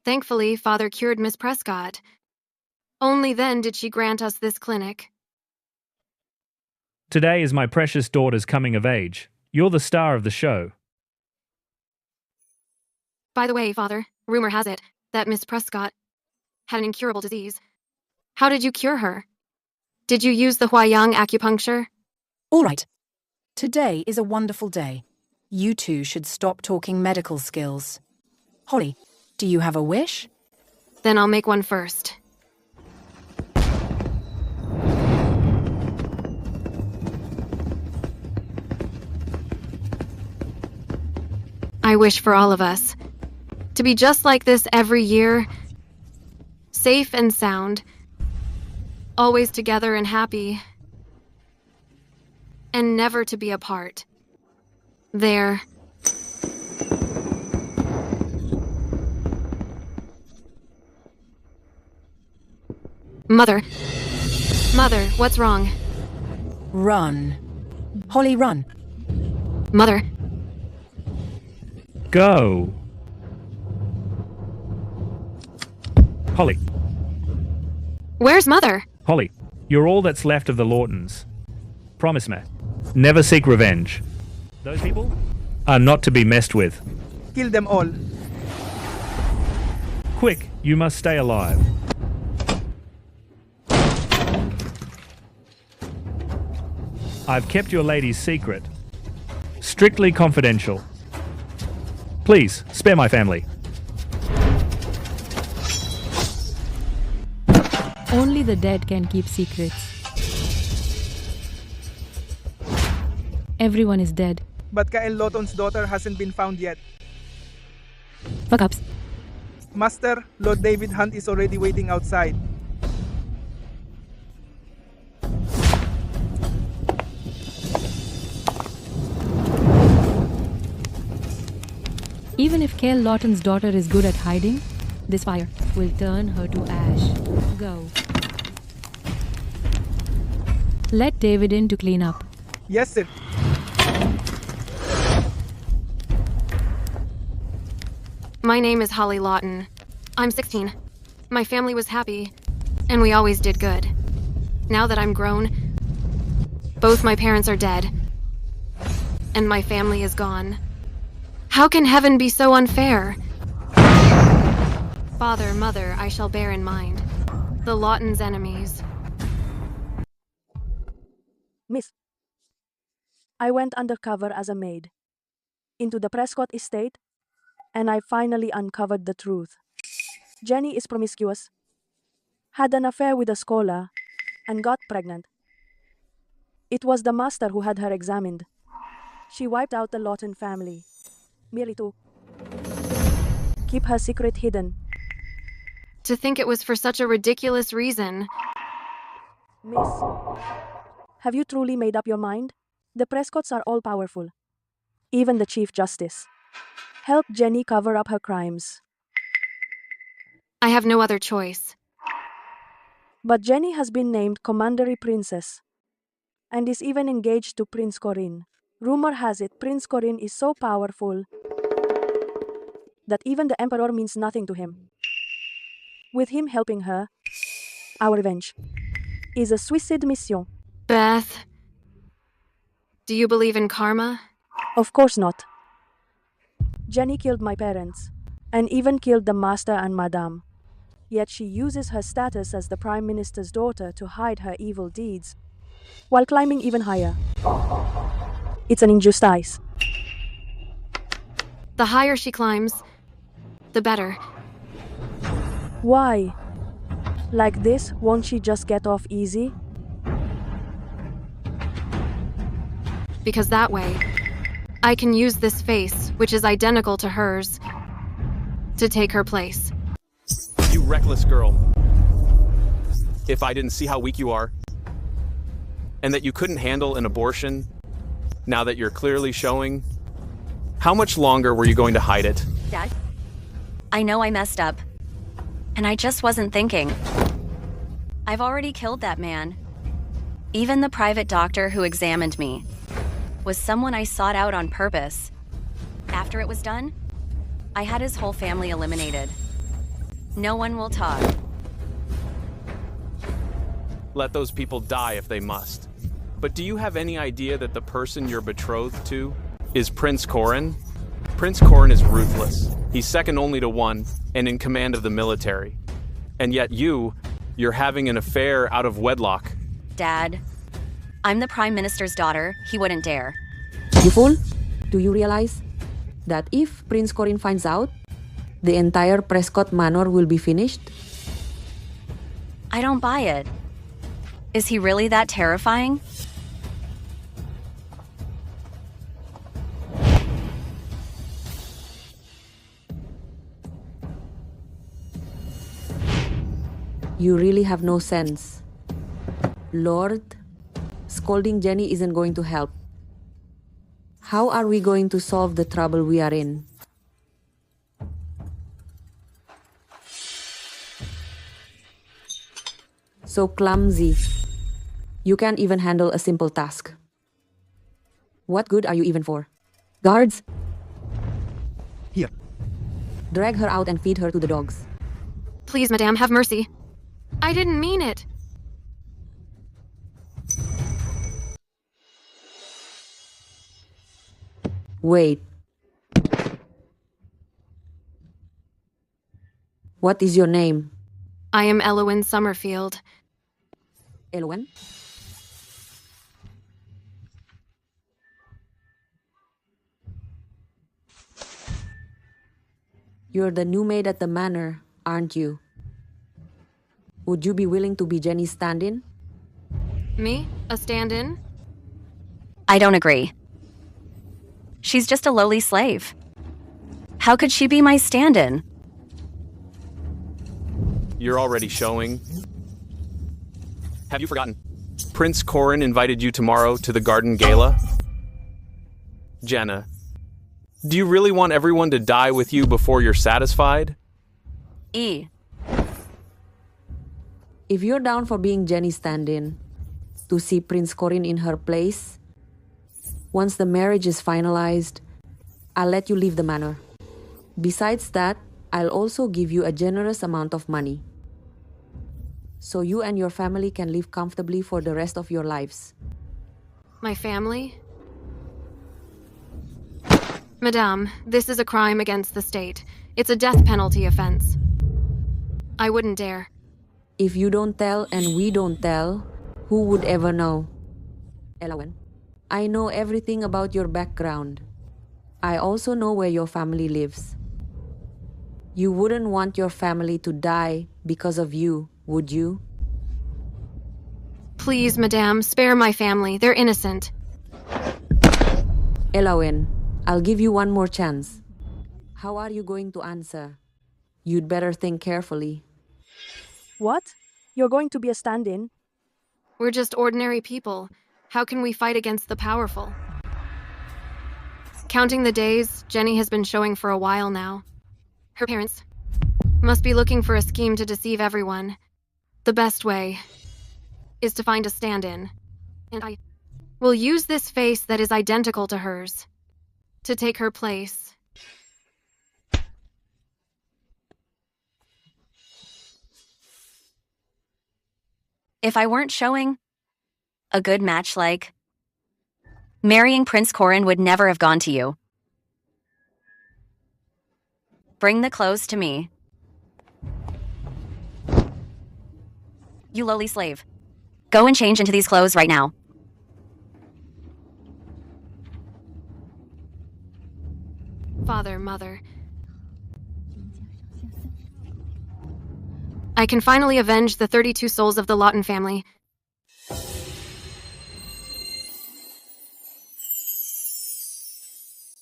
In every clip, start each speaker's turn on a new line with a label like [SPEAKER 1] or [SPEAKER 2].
[SPEAKER 1] Thankfully, Father cured Miss Prescott. Only then did she grant us this clinic.
[SPEAKER 2] Today is my precious daughter's coming of age. You're the star of the show.
[SPEAKER 1] By the way, Father, rumor has it that Miss Prescott had an incurable disease. How did you cure her? Did you use the Huayang acupuncture?
[SPEAKER 3] All right. Today is a wonderful day. You two should stop talking medical skills. Holly, do you have a wish?
[SPEAKER 1] Then I'll make one first. I wish for all of us to be just like this every year, safe and sound, always together and happy, and never to be apart. There. Mother, what's wrong?
[SPEAKER 3] Run. Holly, run.
[SPEAKER 1] Mother.
[SPEAKER 2] Go! Holly.
[SPEAKER 1] Where's Mother?
[SPEAKER 2] Holly, you're all that's left of the Lawtons. Promise me. Never seek revenge. Those people are not to be messed with.
[SPEAKER 4] Kill them all.
[SPEAKER 2] Quick, you must stay alive. I've kept your lady's secret. Strictly confidential. Please, spare my family.
[SPEAKER 5] Only the dead can keep secrets. Everyone is dead.
[SPEAKER 4] But Kael Loton's daughter hasn't been found yet.
[SPEAKER 5] Fuck ups.
[SPEAKER 4] Master, Lord David Hunt is already waiting outside.
[SPEAKER 5] Even if Kael Lawton's daughter is good at hiding, this fire will turn her to ash. Go. Let David in to clean up.
[SPEAKER 4] Yes, sir.
[SPEAKER 1] My name is Holly Lawton. I'm 16. My family was happy, and we always did good. Now that I'm grown, both my parents are dead, and my family is gone. How can heaven be so unfair? Father, Mother, I shall bear in mind. The Lawton's enemies.
[SPEAKER 6] Miss, I went undercover as a maid into the Prescott estate, and I finally uncovered the truth. Jenny is promiscuous, had an affair with a scholar, and got pregnant. It was the master who had her examined. She wiped out the Lawton family, merely to keep her secret hidden.
[SPEAKER 1] To think it was for such a ridiculous reason.
[SPEAKER 6] Miss, have you truly made up your mind? The Prescotts are all powerful. Even the Chief Justice. Help Jenny cover up her crimes.
[SPEAKER 1] I have no other choice.
[SPEAKER 6] But Jenny has been named Commandery Princess and is even engaged to Prince Corin. Rumor has it Prince Corin is so powerful that even the Emperor means nothing to him. With him helping her, our revenge is a suicide mission.
[SPEAKER 1] Beth, do you believe in karma?
[SPEAKER 6] Of course not. Jenny killed my parents, and even killed the master and madame. Yet she uses her status as the Prime Minister's daughter to hide her evil deeds, while climbing even higher. It's an injustice.
[SPEAKER 1] The higher she climbs, the better.
[SPEAKER 6] Why? Like this, won't she just get off easy?
[SPEAKER 1] Because that way, I can use this face, which is identical to hers, to take her place.
[SPEAKER 7] You reckless girl. If I didn't see how weak you are, and that you couldn't handle an abortion, now that you're clearly showing, how much longer were you going to hide it?
[SPEAKER 8] Dad, I know I messed up, and I just wasn't thinking. I've already killed that man. Even the private doctor who examined me was someone I sought out on purpose. After it was done, I had his whole family eliminated. No one will talk.
[SPEAKER 7] Let those people die if they must. But do you have any idea that the person you're betrothed to is Prince Corin? Prince Corin is ruthless. He's second only to one and in command of the military. And yet you're having an affair out of wedlock.
[SPEAKER 8] Dad, I'm the Prime Minister's daughter. He wouldn't dare.
[SPEAKER 9] You fool! Do you realize that if Prince Corin finds out, the entire Prescott Manor will be finished?
[SPEAKER 8] I don't buy it. Is he really that terrifying?
[SPEAKER 9] You really have no sense. Lord, scolding Jenny isn't going to help. How are we going to solve the trouble we are in? So clumsy. You can't even handle a simple task. What good are you even for? Guards!
[SPEAKER 4] Here.
[SPEAKER 9] Drag her out and feed her to the dogs.
[SPEAKER 1] Please, madame, have mercy. I didn't mean it.
[SPEAKER 9] Wait. What is your name?
[SPEAKER 1] I am Elowen Summerfield.
[SPEAKER 9] Elowen? You're the new maid at the manor, aren't you? Would you be willing to be Jenny's stand-in?
[SPEAKER 1] Me? A stand-in?
[SPEAKER 8] I don't agree. She's just a lowly slave. How could she be my stand-in?
[SPEAKER 7] You're already showing. Have you forgotten? Prince Corin invited you tomorrow to the garden gala? Jenna, do you really want everyone to die with you before you're satisfied?
[SPEAKER 9] If you're down for being Jenny's stand-in, to see Prince Corin in her place, once the marriage is finalized, I'll let you leave the manor. Besides that, I'll also give you a generous amount of money, so you and your family can live comfortably for the rest of your lives.
[SPEAKER 1] My family? Madame, this is a crime against the state. It's a death penalty offense. I wouldn't dare.
[SPEAKER 9] If you don't tell and we don't tell, who would ever know? Elowen, I know everything about your background. I also know where your family lives. You wouldn't want your family to die because of you, would you?
[SPEAKER 1] Please, madame, spare my family. They're innocent.
[SPEAKER 9] Elowen, I'll give you one more chance. How are you going to answer? You'd better think carefully.
[SPEAKER 6] What? You're going to be a stand-in?
[SPEAKER 1] We're just ordinary people. How can we fight against the powerful? Counting the days, Jenny has been showing for a while now. Her parents must be looking for a scheme to deceive everyone. The best way is to find a stand-in. And I will use this face that is identical to hers to take her place.
[SPEAKER 8] If I weren't showing a good match, like marrying Prince Corin would never have gone to you. Bring the clothes to me. You lowly slave. Go and change into these clothes right now.
[SPEAKER 1] Father, mother. I can finally avenge the 32 souls of the Lawton family.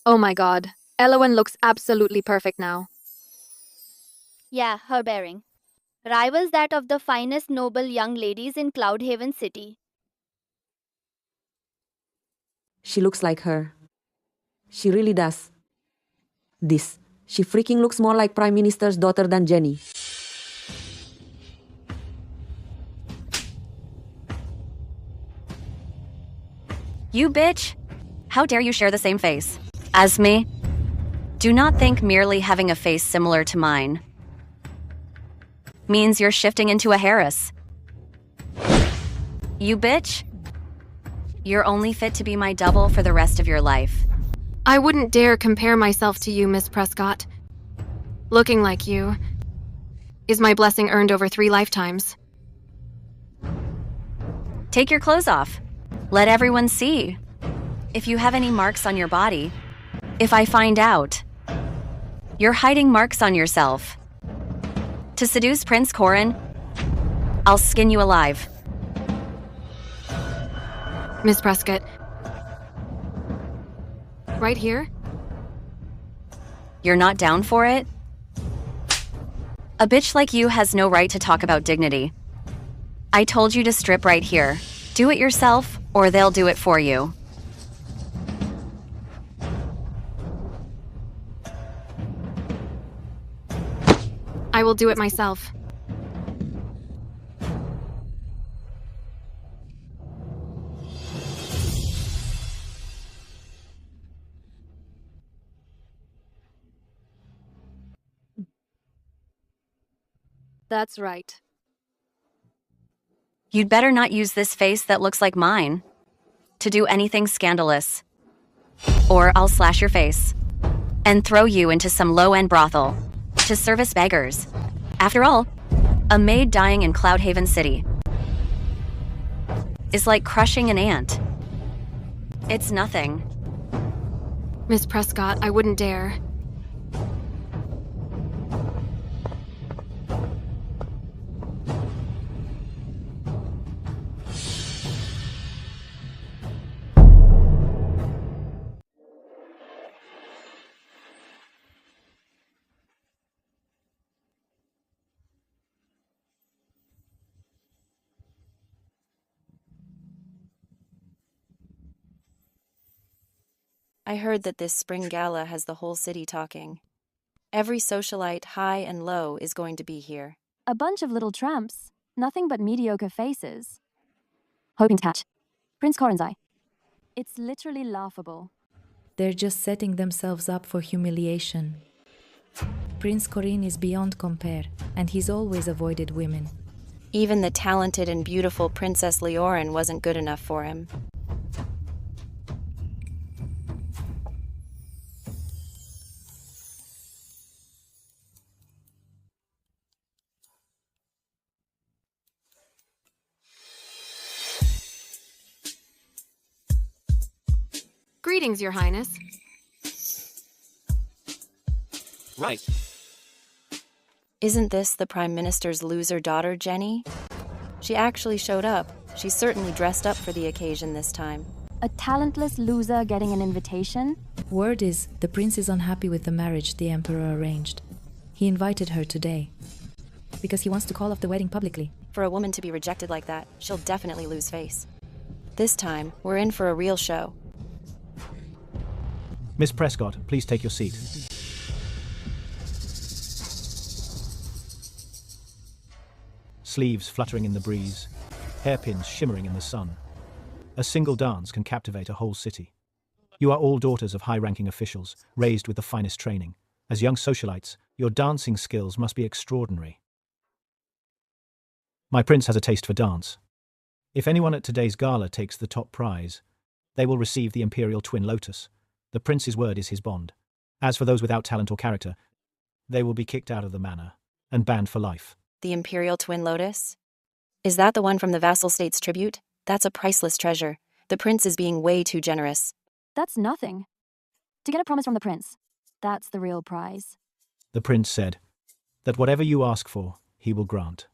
[SPEAKER 10] Oh my god. Elowen looks absolutely perfect now.
[SPEAKER 11] Yeah, her bearing rivals that of the finest noble young ladies in Cloudhaven City.
[SPEAKER 9] She looks like her. She really does. She freaking looks more like Prime Minister's daughter than Jenny.
[SPEAKER 8] You bitch! How dare you share the same face as me? Do not think merely having a face similar to mine means you're shifting into a heiress. You bitch. You're only fit to be my double for the rest of your life.
[SPEAKER 1] I wouldn't dare compare myself to you, Miss Prescott. Looking like you is my blessing earned over 3 lifetimes.
[SPEAKER 8] Take your clothes off. Let everyone see. If you have any marks on your body, if I find out, you're hiding marks on yourself. To seduce Prince Corin, I'll skin you alive.
[SPEAKER 1] Miss Prescott. Right here?
[SPEAKER 8] You're not down for it? A bitch like you has no right to talk about dignity. I told you to strip right here. Do it yourself, or they'll do it for you.
[SPEAKER 1] I will do it myself.
[SPEAKER 10] That's right.
[SPEAKER 8] You'd better not use this face that looks like mine to do anything scandalous. Or I'll slash your face and throw you into some low-end brothel to service beggars. After all, a maid dying in Cloudhaven City is like crushing an ant. It's nothing.
[SPEAKER 1] Miss Prescott, I wouldn't dare.
[SPEAKER 12] I heard that this spring gala has the whole city talking. Every socialite, high and low, is going to be here.
[SPEAKER 13] A bunch of little tramps. Nothing but mediocre faces. Hoping to catch Prince Corin's eye. It's literally laughable.
[SPEAKER 5] They're just setting themselves up for humiliation. Prince Corin is beyond compare, and he's always avoided women.
[SPEAKER 12] Even the talented and beautiful Princess Leorin wasn't good enough for him.
[SPEAKER 1] Greetings, Your Highness.
[SPEAKER 7] Right.
[SPEAKER 12] Isn't this the Prime Minister's loser daughter, Jenny? She actually showed up. She's certainly dressed up for the occasion this time.
[SPEAKER 13] A talentless loser getting an invitation?
[SPEAKER 5] Word is, the prince is unhappy with the marriage the emperor arranged. He invited her today, because he wants to call off the wedding publicly.
[SPEAKER 12] For a woman to be rejected like that, she'll definitely lose face. This time, we're in for a real show.
[SPEAKER 14] Miss Prescott, please take your seat. Sleeves fluttering in the breeze, hairpins shimmering in the sun. A single dance can captivate a whole city. You are all daughters of high-ranking officials, raised with the finest training. As young socialites, your dancing skills must be extraordinary. My prince has a taste for dance. If anyone at today's gala takes the top prize, they will receive the Imperial Twin Lotus. The prince's word is his bond. As for those without talent or character, they will be kicked out of the manor and banned for life.
[SPEAKER 12] The Imperial Twin Lotus? Is that the one from the vassal state's tribute? That's a priceless treasure. The prince is being way too generous.
[SPEAKER 13] That's nothing. To get a promise from the prince, that's the real prize.
[SPEAKER 14] The prince said that whatever you ask for, he will grant.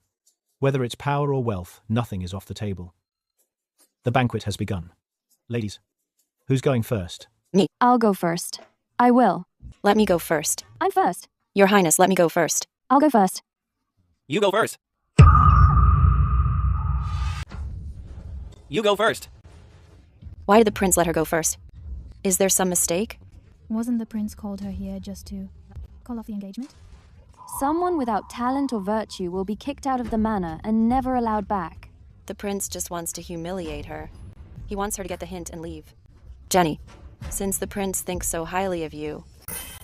[SPEAKER 14] Whether it's power or wealth, nothing is off the table. The banquet has begun. Ladies, who's going first?
[SPEAKER 12] Me.
[SPEAKER 13] I'll go first. I will.
[SPEAKER 12] Let me go first.
[SPEAKER 13] I'm first.
[SPEAKER 12] Your Highness, let me go first.
[SPEAKER 13] I'll go first.
[SPEAKER 7] You go first. You go first.
[SPEAKER 12] Why did the prince let her go first? Is there some mistake?
[SPEAKER 15] Wasn't the prince called her here just to call off the engagement?
[SPEAKER 13] Someone without talent or virtue will be kicked out of the manor and never allowed back.
[SPEAKER 12] The prince just wants to humiliate her. He wants her to get the hint and leave. Jenny, since the prince thinks so highly of you,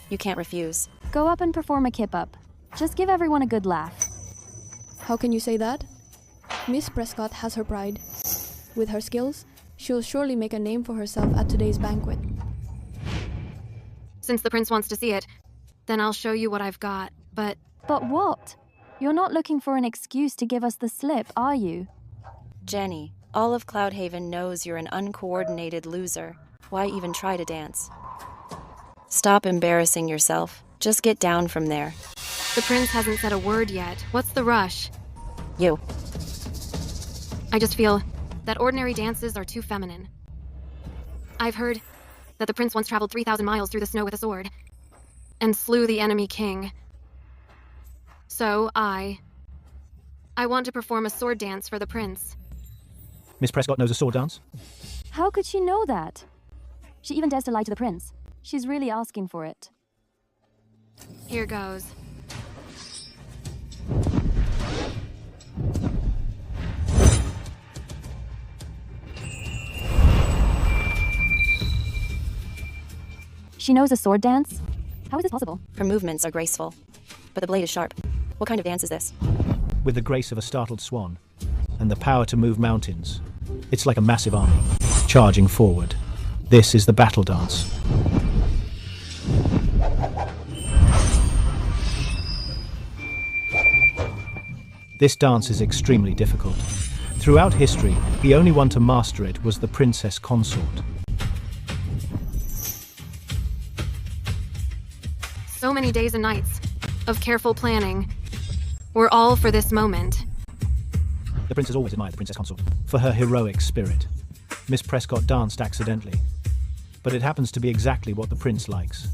[SPEAKER 12] you can't refuse.
[SPEAKER 13] Go up and perform a kip-up. Just give everyone a good laugh.
[SPEAKER 16] How can you say that? Miss Prescott has her pride. With her skills, she'll surely make a name for herself at today's banquet.
[SPEAKER 1] Since the prince wants to see it, then I'll show you what I've got, but...
[SPEAKER 13] But what? You're not looking for an excuse to give us the slip, are you?
[SPEAKER 12] Jenny, all of Cloudhaven knows you're an uncoordinated loser. Why even try to dance? Stop embarrassing yourself. Just get down from there.
[SPEAKER 1] The prince hasn't said a word yet. What's the rush?
[SPEAKER 12] You.
[SPEAKER 1] I just feel that ordinary dances are too feminine. I've heard that the prince once traveled 3,000 miles through the snow with a sword and slew the enemy king. So I want to perform a sword dance for the prince.
[SPEAKER 14] Miss Prescott knows a sword dance?
[SPEAKER 13] How could she know that? She even dares to lie to the prince. She's really asking for it.
[SPEAKER 1] Here goes.
[SPEAKER 13] She knows a sword dance? How is this possible?
[SPEAKER 12] Her movements are graceful, but the blade is sharp. What kind of dance is this?
[SPEAKER 14] With the grace of a startled swan and the power to move mountains, it's like a massive army charging forward. This is the battle dance. This dance is extremely difficult. Throughout history, the only one to master it was the princess consort.
[SPEAKER 1] So many days and nights of careful planning were all for this moment.
[SPEAKER 14] The prince has always admired the princess consort for her heroic spirit. Miss Prescott danced accidentally, but it happens to be exactly what the prince likes.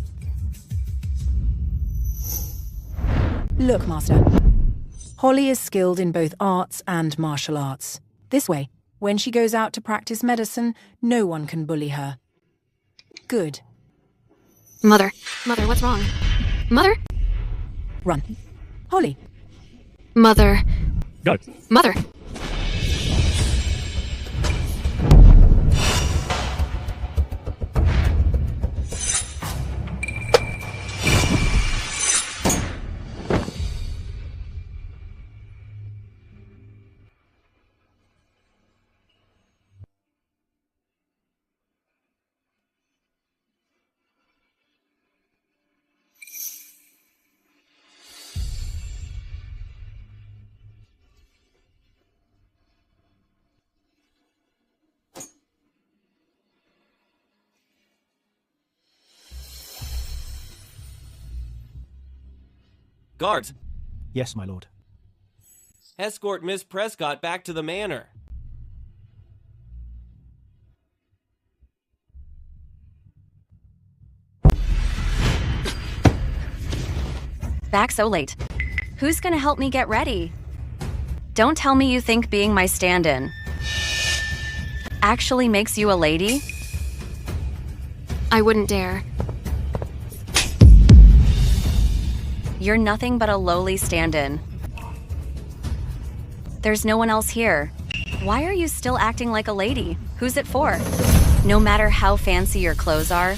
[SPEAKER 3] Look, Master. Holly is skilled in both arts and martial arts. This way, when she goes out to practice medicine, no one can bully her. Good.
[SPEAKER 1] Mother, what's wrong? Mother?
[SPEAKER 3] Run. Holly.
[SPEAKER 1] Mother.
[SPEAKER 2] Go.
[SPEAKER 1] Mother.
[SPEAKER 17] Guards!
[SPEAKER 14] Yes, my lord.
[SPEAKER 17] Escort Miss Prescott back to the manor.
[SPEAKER 8] Back so late. Who's gonna help me get ready? Don't tell me you think being my stand-in actually makes you a lady?
[SPEAKER 1] I wouldn't dare.
[SPEAKER 8] You're nothing but a lowly stand-in. There's no one else here. Why are you still acting like a lady? Who's it for? No matter how fancy your clothes are,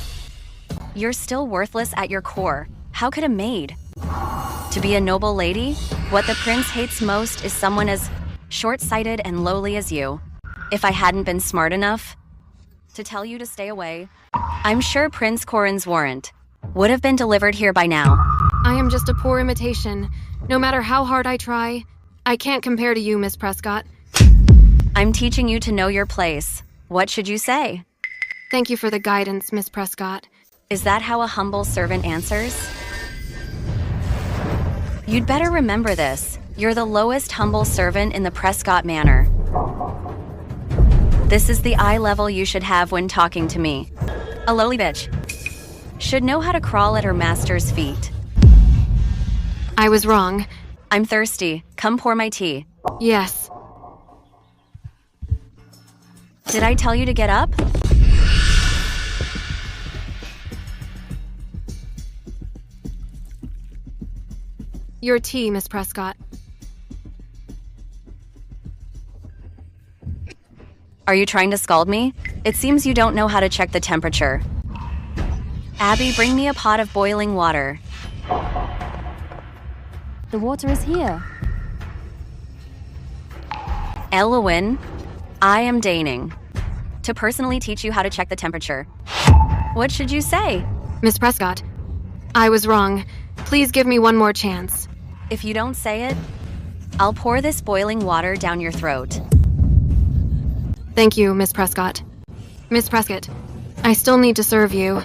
[SPEAKER 8] you're still worthless at your core. How could a maid? To be a noble lady, what the prince hates most is someone as short-sighted and lowly as you. If I hadn't been smart enough to tell you to stay away, I'm sure Prince Corin's warrant would have been delivered here by now.
[SPEAKER 1] I am just a poor imitation. No matter how hard I try, I can't compare to you, Miss Prescott.
[SPEAKER 8] I'm teaching you to know your place. What should you say?
[SPEAKER 1] Thank you for the guidance, Miss Prescott.
[SPEAKER 8] Is that how a humble servant answers? You'd better remember this. You're the lowest humble servant in the Prescott Manor. This is the eye level you should have when talking to me. A lowly bitch should know how to crawl at her master's feet.
[SPEAKER 1] I was wrong.
[SPEAKER 8] I'm thirsty. Come pour my tea.
[SPEAKER 1] Yes.
[SPEAKER 8] Did I tell you to get up?
[SPEAKER 1] Your tea, Miss Prescott.
[SPEAKER 8] Are you trying to scald me? It seems you don't know how to check the temperature. Abby, bring me a pot of boiling water.
[SPEAKER 13] The water is here.
[SPEAKER 8] Elowin, I am deigning to personally teach you how to check the temperature. What should you say?
[SPEAKER 1] Miss Prescott, I was wrong. Please give me one more chance.
[SPEAKER 8] If you don't say it, I'll pour this boiling water down your throat.
[SPEAKER 1] Thank you, Miss Prescott. Miss Prescott, I still need to serve you.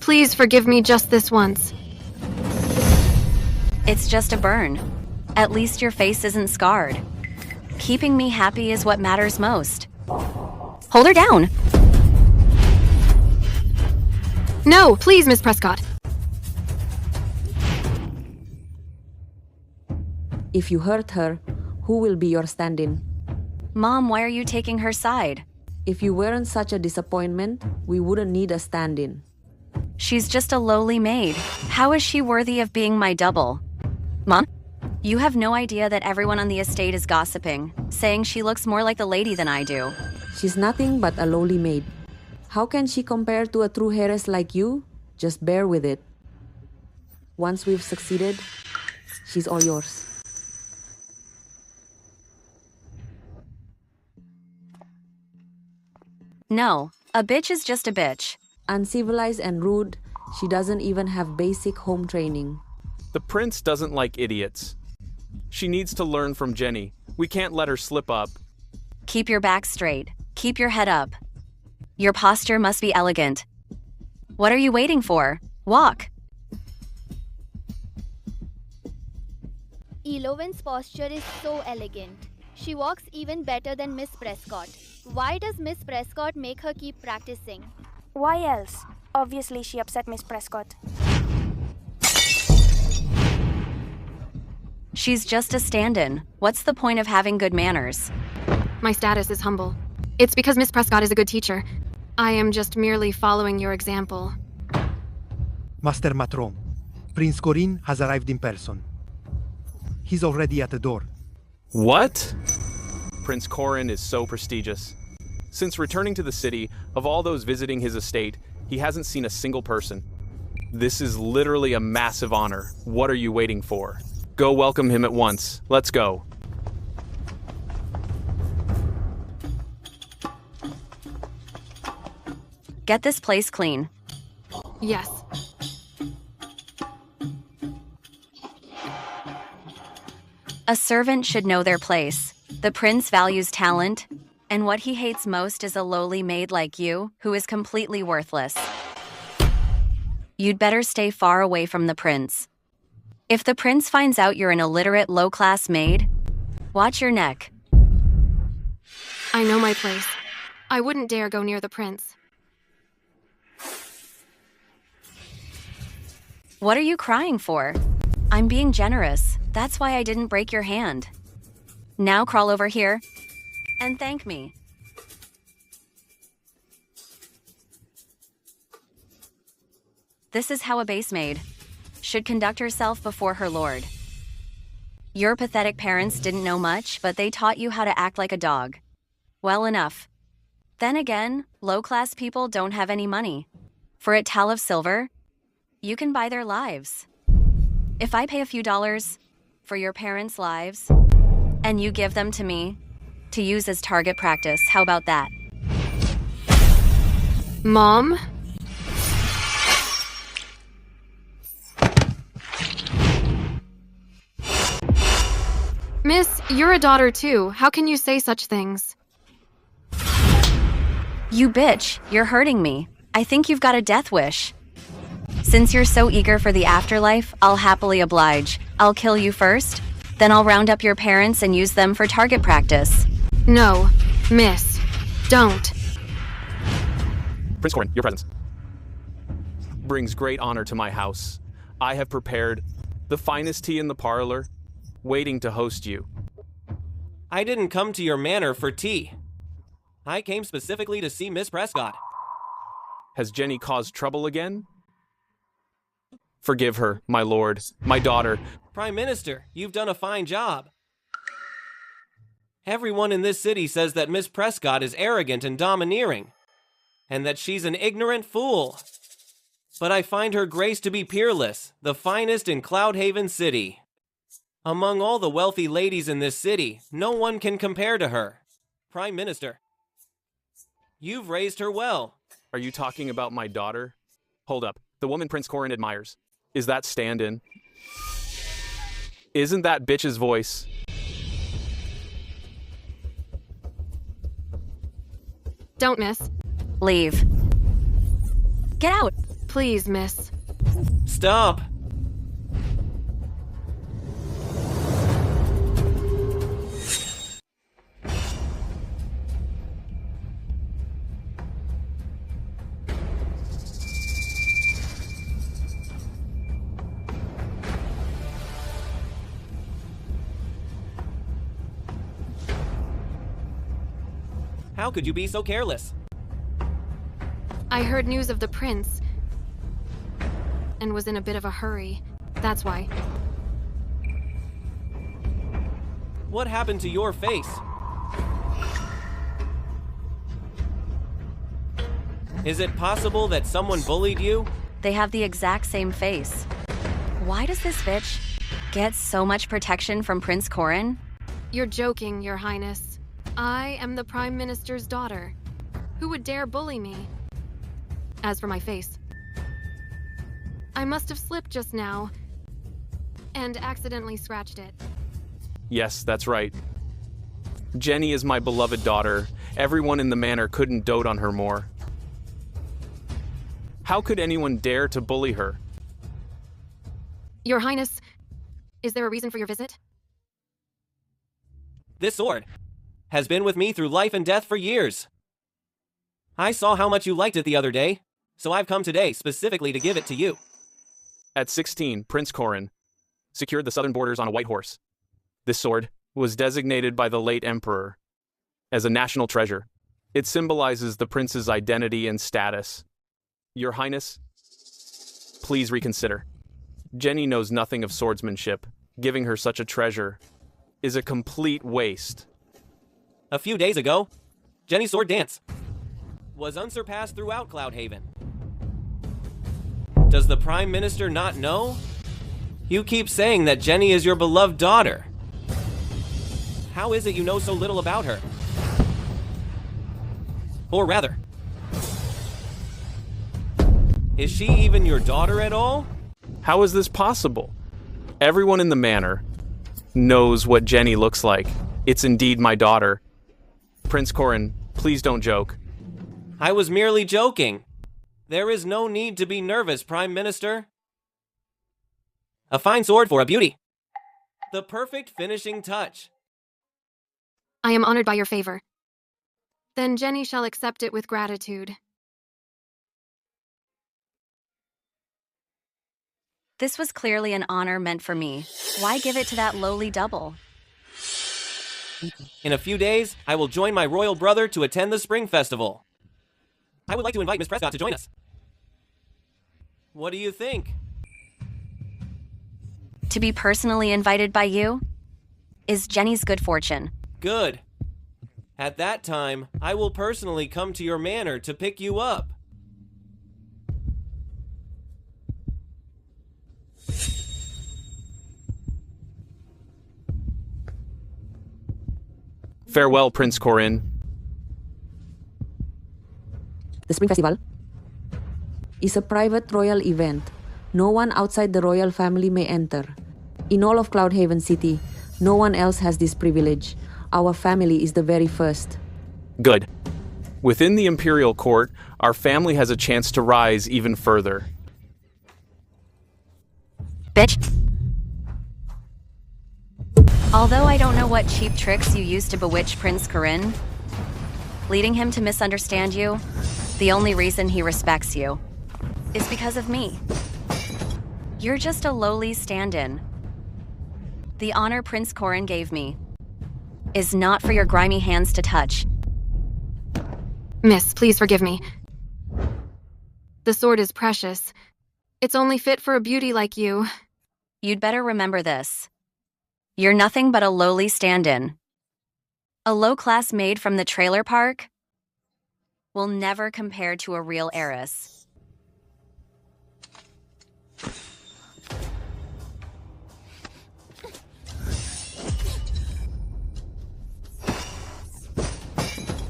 [SPEAKER 1] Please forgive me just this once.
[SPEAKER 8] It's just a burn. At least your face isn't scarred. Keeping me happy is what matters most. Hold her down.
[SPEAKER 1] No, please, Miss Prescott.
[SPEAKER 9] If you hurt her, who will be your stand-in?
[SPEAKER 8] Mom, why are you taking her side?
[SPEAKER 9] If you weren't such a disappointment, we wouldn't need a stand-in.
[SPEAKER 8] She's just a lowly maid. How is she worthy of being my double? Mom, you have no idea that everyone on the estate is gossiping, saying she looks more like the lady than I do.
[SPEAKER 9] She's nothing but a lowly maid. How can she compare to a true heiress like you? Just bear with it. Once we've succeeded, she's all yours.
[SPEAKER 8] No, a bitch is just a bitch.
[SPEAKER 9] Uncivilized and rude, she doesn't even have basic home training.
[SPEAKER 7] The prince doesn't like idiots. She needs to learn from Jenny. We can't let her slip up.
[SPEAKER 8] Keep your back straight. Keep your head up. Your posture must be elegant. What are you waiting for? Walk.
[SPEAKER 11] Elowin's posture is so elegant. She walks even better than Miss Prescott. Why does Miss Prescott make her keep practicing?
[SPEAKER 18] Why else? Obviously, she upset Miss Prescott.
[SPEAKER 8] She's just a stand-in. What's the point of having good manners?
[SPEAKER 1] My status is humble. It's because Miss Prescott is a good teacher. I am just merely following your example.
[SPEAKER 19] Master Matron, Prince Corin has arrived in person. He's already at the door.
[SPEAKER 7] What? Prince Corin is so prestigious. Since returning to the city, of all those visiting his estate, he hasn't seen a single person. This is literally a massive honor. What are you waiting for? Go welcome him at once. Let's go.
[SPEAKER 8] Get this place clean.
[SPEAKER 1] Yes.
[SPEAKER 8] A servant should know their place. The prince values talent, and what he hates most is a lowly maid like you, who is completely worthless. You'd better stay far away from the prince. If the prince finds out you're an illiterate, low-class maid, watch your neck.
[SPEAKER 1] I know my place. I wouldn't dare go near the prince.
[SPEAKER 8] What are you crying for? I'm being generous. That's why I didn't break your hand. Now crawl over here and thank me. This is how a base maid should conduct herself before her lord. Your pathetic parents didn't know much, but they taught you how to act like a dog. Well enough. Then again, low-class people don't have any money. For a tale of silver, you can buy their lives. If I pay a few dollars for your parents' lives, and you give them to me to use as target practice, how about that?
[SPEAKER 1] Mom? Miss, you're a daughter too. How can you say such things?
[SPEAKER 8] You bitch, you're hurting me. I think you've got a death wish. Since you're so eager for the afterlife, I'll happily oblige. I'll kill you first, then I'll round up your parents and use them for target practice.
[SPEAKER 1] No, miss. Don't.
[SPEAKER 7] Prince Corin, your presence brings great honor to my house. I have prepared the finest tea in the parlor, waiting to host you.
[SPEAKER 17] I didn't come to your manor for tea. I came specifically to see Miss Prescott.
[SPEAKER 7] Has Jenny caused trouble again? Forgive her, my lord, my daughter.
[SPEAKER 17] Prime Minister, you've done a fine job. Everyone in this city says that Miss Prescott is arrogant and domineering, and that she's an ignorant fool. But I find her grace to be peerless, the finest in Cloudhaven City. Among all the wealthy ladies in this city, no one can compare to her. Prime Minister, you've raised her well.
[SPEAKER 7] Are you talking about my daughter? Hold up. The woman Prince Corin admires. Is that stand-in? Isn't that bitch's voice?
[SPEAKER 1] Don't, miss.
[SPEAKER 8] Leave. Get out!
[SPEAKER 1] Please, miss.
[SPEAKER 17] Stop! How could you be so careless?
[SPEAKER 1] I heard news of the prince and was in a bit of a hurry. That's why.
[SPEAKER 17] What happened to your face? Is it possible that someone bullied you?
[SPEAKER 8] They have the exact same face. Why does this bitch get so much protection from Prince Corin?
[SPEAKER 1] You're joking, Your Highness. I am the Prime Minister's daughter. Who would dare bully me? As for my face, I must have slipped just now and accidentally scratched it.
[SPEAKER 7] Yes, that's right. Jenny is my beloved daughter. Everyone in the manor couldn't dote on her more. How could anyone dare to bully her?
[SPEAKER 1] Your Highness, is there a reason for your visit?
[SPEAKER 17] This sword has been with me through life and death for years. I saw how much you liked it the other day, so I've come today specifically to give it to you.
[SPEAKER 7] At 16, Prince Corin secured the southern borders on a white horse. This sword was designated by the late emperor as a national treasure. It symbolizes the prince's identity and status. Your Highness, please reconsider. Jenny knows nothing of swordsmanship. Giving her such a treasure is a complete waste.
[SPEAKER 17] A few days ago, Jenny's sword dance was unsurpassed throughout Cloudhaven. Does the Prime Minister not know? You keep saying that Jenny is your beloved daughter. How is it you know so little about her? Or rather, is she even your daughter at all?
[SPEAKER 7] How is this possible? Everyone in the manor knows what Jenny looks like. It's indeed my daughter. Prince Corin, please don't joke.
[SPEAKER 17] I was merely joking. There is no need to be nervous, Prime Minister. A fine sword for a beauty. The perfect finishing touch.
[SPEAKER 1] I am honored by your favor. Then Jenny shall accept it with gratitude.
[SPEAKER 8] This was clearly an honor meant for me. Why give it to that lowly double?
[SPEAKER 17] In a few days, I will join my royal brother to attend the Spring Festival. I would like to invite Miss Prescott to join us. What do you think?
[SPEAKER 8] To be personally invited by you is Jenny's good fortune.
[SPEAKER 17] Good. At that time, I will personally come to your manor to pick you up.
[SPEAKER 7] Farewell, Prince Corin.
[SPEAKER 9] The Spring Festival is a private royal event. No one outside the royal family may enter. In all of Cloudhaven City, no one else has this privilege. Our family is the very first.
[SPEAKER 7] Good. Within the Imperial Court, our family has a chance to rise even further.
[SPEAKER 8] Bitch. Although I don't know what cheap tricks you used to bewitch Prince Corin, leading him to misunderstand you, the only reason he respects you is because of me. You're just a lowly stand-in. The honor Prince Corin gave me is not for your grimy hands to touch.
[SPEAKER 1] Miss, please forgive me. The sword is precious. It's only fit for a beauty like you.
[SPEAKER 8] You'd better remember this. You're nothing but a lowly stand-in. A low-class maid from the trailer park will never compare to a real heiress.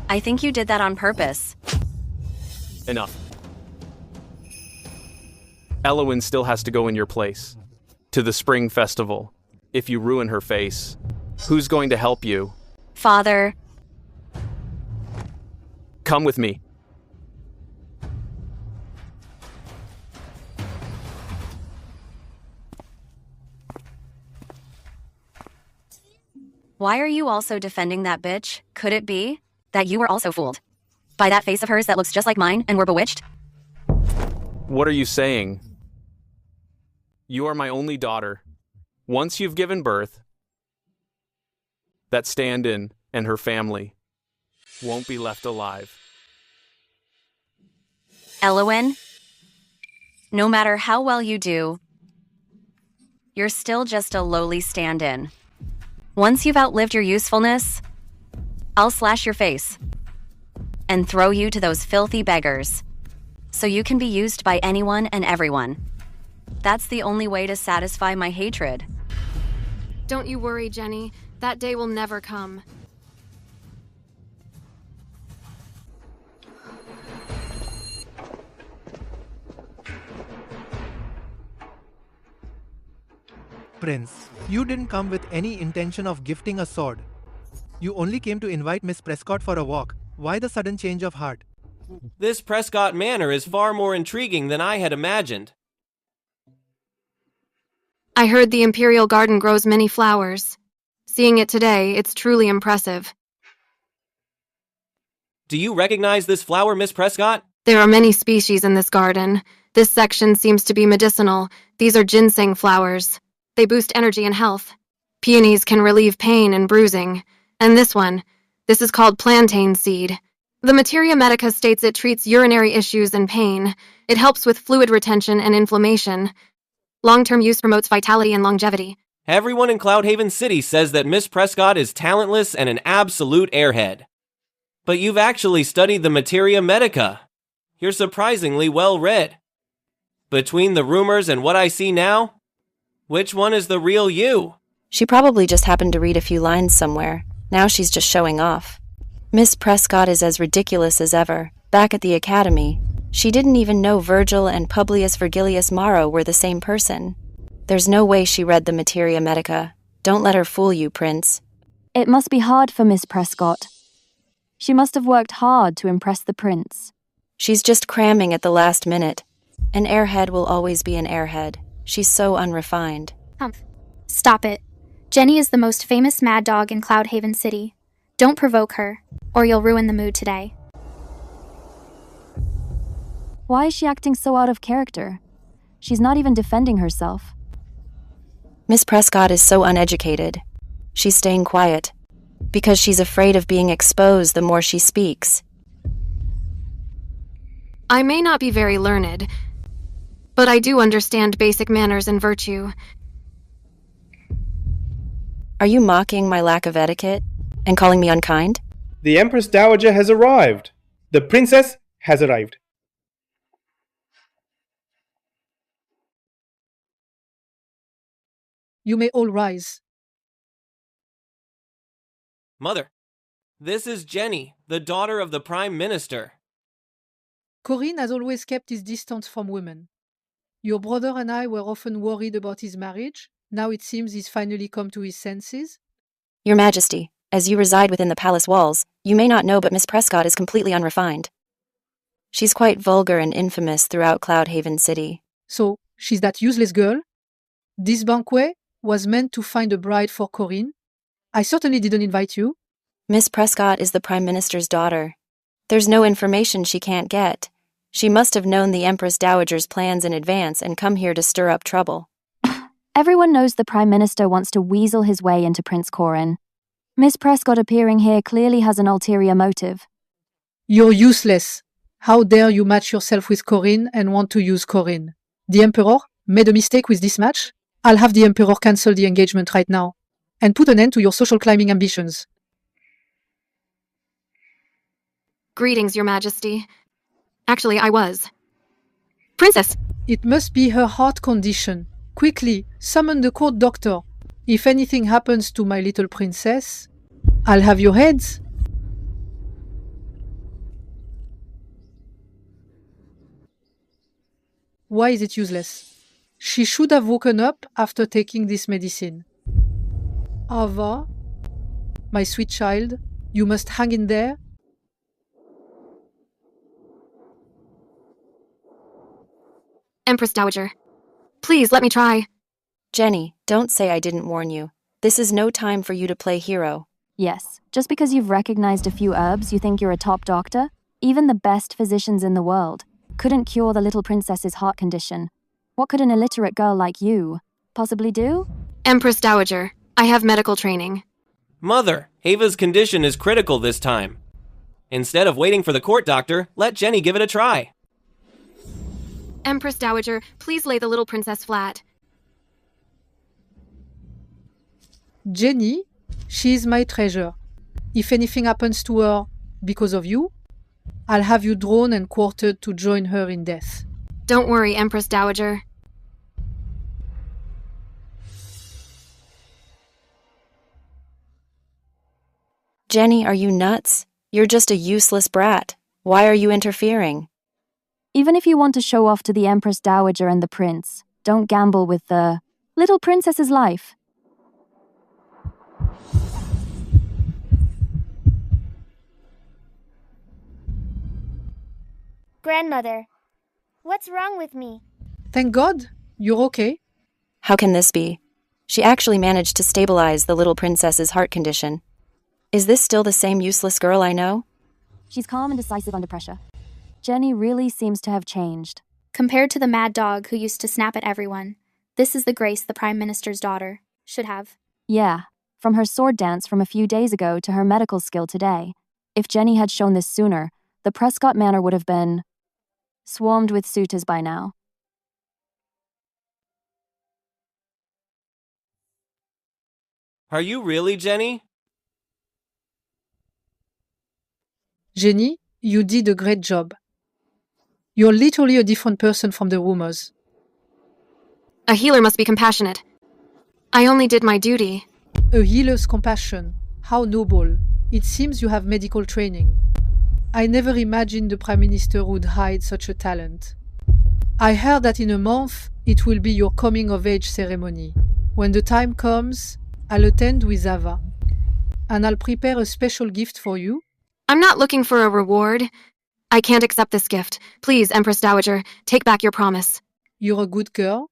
[SPEAKER 8] I think you did that on purpose.
[SPEAKER 7] Enough. Elowen still has to go in your place. To the spring festival. If you ruin her face, who's going to help you?
[SPEAKER 8] Father.
[SPEAKER 7] Come with me.
[SPEAKER 8] Why are you also defending that bitch? Could it be that you were also fooled by that face of hers that looks just like mine and were bewitched?
[SPEAKER 7] What are you saying? You are my only daughter. Once you've given birth, that stand-in and her family won't be left alive.
[SPEAKER 8] Elowen, no matter how well you do, you're still just a lowly stand-in. Once you've outlived your usefulness, I'll slash your face and throw you to those filthy beggars so you can be used by anyone and everyone. That's the only way to satisfy my hatred.
[SPEAKER 1] Don't you worry, Jenny. That day will never come.
[SPEAKER 19] Prince, you didn't come with any intention of gifting a sword. You only came to invite Miss Prescott for a walk. Why the sudden change of heart?
[SPEAKER 17] This Prescott Manor is far more intriguing than I had imagined.
[SPEAKER 1] I heard the Imperial Garden grows many flowers. Seeing it today, it's truly impressive.
[SPEAKER 17] Do you recognize this flower, Miss Prescott?
[SPEAKER 1] There are many species in this garden. This section seems to be medicinal. These are ginseng flowers. They boost energy and health. Peonies can relieve pain and bruising. And this is called plantain seed. The Materia Medica states it treats urinary issues and pain. It helps with fluid retention and inflammation. Long-term use promotes vitality and longevity.
[SPEAKER 17] Everyone in Cloudhaven City says that Miss Prescott is talentless and an absolute airhead. But you've actually studied the Materia Medica. You're surprisingly well-read. Between the rumors and what I see now, which one is the real you?
[SPEAKER 12] She probably just happened to read a few lines somewhere. Now she's just showing off. Miss Prescott is as ridiculous as ever. Back at the academy, she didn't even know Virgil and Publius Vergilius Maro were the same person. There's no way she read the Materia Medica. Don't let her fool you, Prince.
[SPEAKER 13] It must be hard for Miss Prescott. She must have worked hard to impress the prince.
[SPEAKER 12] She's just cramming at the last minute. An airhead will always be an airhead. She's so unrefined.
[SPEAKER 10] Stop it. Jenny is the most famous mad dog in Cloudhaven City. Don't provoke her, or you'll ruin the mood today.
[SPEAKER 13] Why is she acting so out of character? She's not even defending herself.
[SPEAKER 12] Miss Prescott is so uneducated. She's staying quiet because she's afraid of being exposed the more she speaks.
[SPEAKER 1] I may not be very learned, but I do understand basic manners and virtue.
[SPEAKER 12] Are you mocking my lack of etiquette and calling me unkind?
[SPEAKER 20] The Empress Dowager has arrived. The princess has arrived.
[SPEAKER 21] You may all rise.
[SPEAKER 17] Mother, this is Jenny, the daughter of the Prime Minister.
[SPEAKER 21] Corinne has always kept his distance from women. Your brother and I were often worried about his marriage. Now it seems he's finally come to his senses.
[SPEAKER 12] Your Majesty, as you reside within the palace walls, you may not know but Miss Prescott is completely unrefined. She's quite vulgar and infamous throughout Cloudhaven City.
[SPEAKER 21] So, she's that useless girl? This banquet was meant to find a bride for Corinne. I certainly didn't invite you.
[SPEAKER 12] Miss Prescott is the Prime Minister's daughter. There's no information she can't get. She must have known the Empress Dowager's plans in advance and come here to stir up trouble.
[SPEAKER 13] Everyone knows the Prime Minister wants to weasel his way into Prince Corin. Miss Prescott appearing here clearly has an ulterior motive.
[SPEAKER 21] You're useless. How dare you match yourself with Corinne and want to use Corinne? The Emperor made a mistake with this match? I'll have the Emperor cancel the engagement right now and put an end to your social climbing ambitions.
[SPEAKER 1] Greetings, Your Majesty. Actually, I was. Princess!
[SPEAKER 21] It must be her heart condition. Quickly, summon the court doctor. If anything happens to my little princess, I'll have your heads. Why is it useless? She should have woken up after taking this medicine. Ava, my sweet child, you must hang in there.
[SPEAKER 1] Empress Dowager, please let me try.
[SPEAKER 12] Jenny, don't say I didn't warn you. This is no time for you to play hero.
[SPEAKER 13] Yes, just because you've recognized a few herbs, you think you're a top doctor? Even the best physicians in the world couldn't cure the little princess's heart condition. What could an illiterate girl like you possibly do?
[SPEAKER 1] Empress Dowager, I have medical training.
[SPEAKER 17] Mother, Ava's condition is critical this time. Instead of waiting for the court doctor, let Jenny give it a try.
[SPEAKER 1] Empress Dowager, please lay the little princess flat.
[SPEAKER 21] Jenny, she is my treasure. If anything happens to her because of you, I'll have you drawn and quartered to join her in death.
[SPEAKER 1] Don't worry, Empress Dowager.
[SPEAKER 12] Jenny, are you nuts? You're just a useless brat. Why are you interfering?
[SPEAKER 13] Even if you want to show off to the Empress Dowager and the prince, don't gamble with the little princess's life.
[SPEAKER 18] Grandmother, what's wrong with me?
[SPEAKER 21] Thank God, you're okay.
[SPEAKER 12] How can this be? She actually managed to stabilize the little princess's heart condition. Is this still the same useless girl I know?
[SPEAKER 13] She's calm and decisive under pressure. Jenny really seems to have changed.
[SPEAKER 10] Compared to the mad dog who used to snap at everyone, this is the grace the Prime Minister's daughter should have.
[SPEAKER 13] Yeah, from her sword dance from a few days ago to her medical skill today. If Jenny had shown this sooner, the Prescott Manor would have been swarmed with suitors by now.
[SPEAKER 17] Are you really, Jenny?
[SPEAKER 21] Jenny, you did a great job. You're literally a different person from the rumors.
[SPEAKER 1] A healer must be compassionate. I only did my duty.
[SPEAKER 21] A healer's compassion. How noble. It seems you have medical training. I never imagined the Prime Minister would hide such a talent. I heard that in a month it will be your coming-of-age ceremony. When the time comes, I'll attend with Ava. And I'll prepare a special gift for you.
[SPEAKER 1] I'm not looking for a reward. I can't accept this gift. Please, Empress Dowager, take back your promise.
[SPEAKER 21] You're a good girl,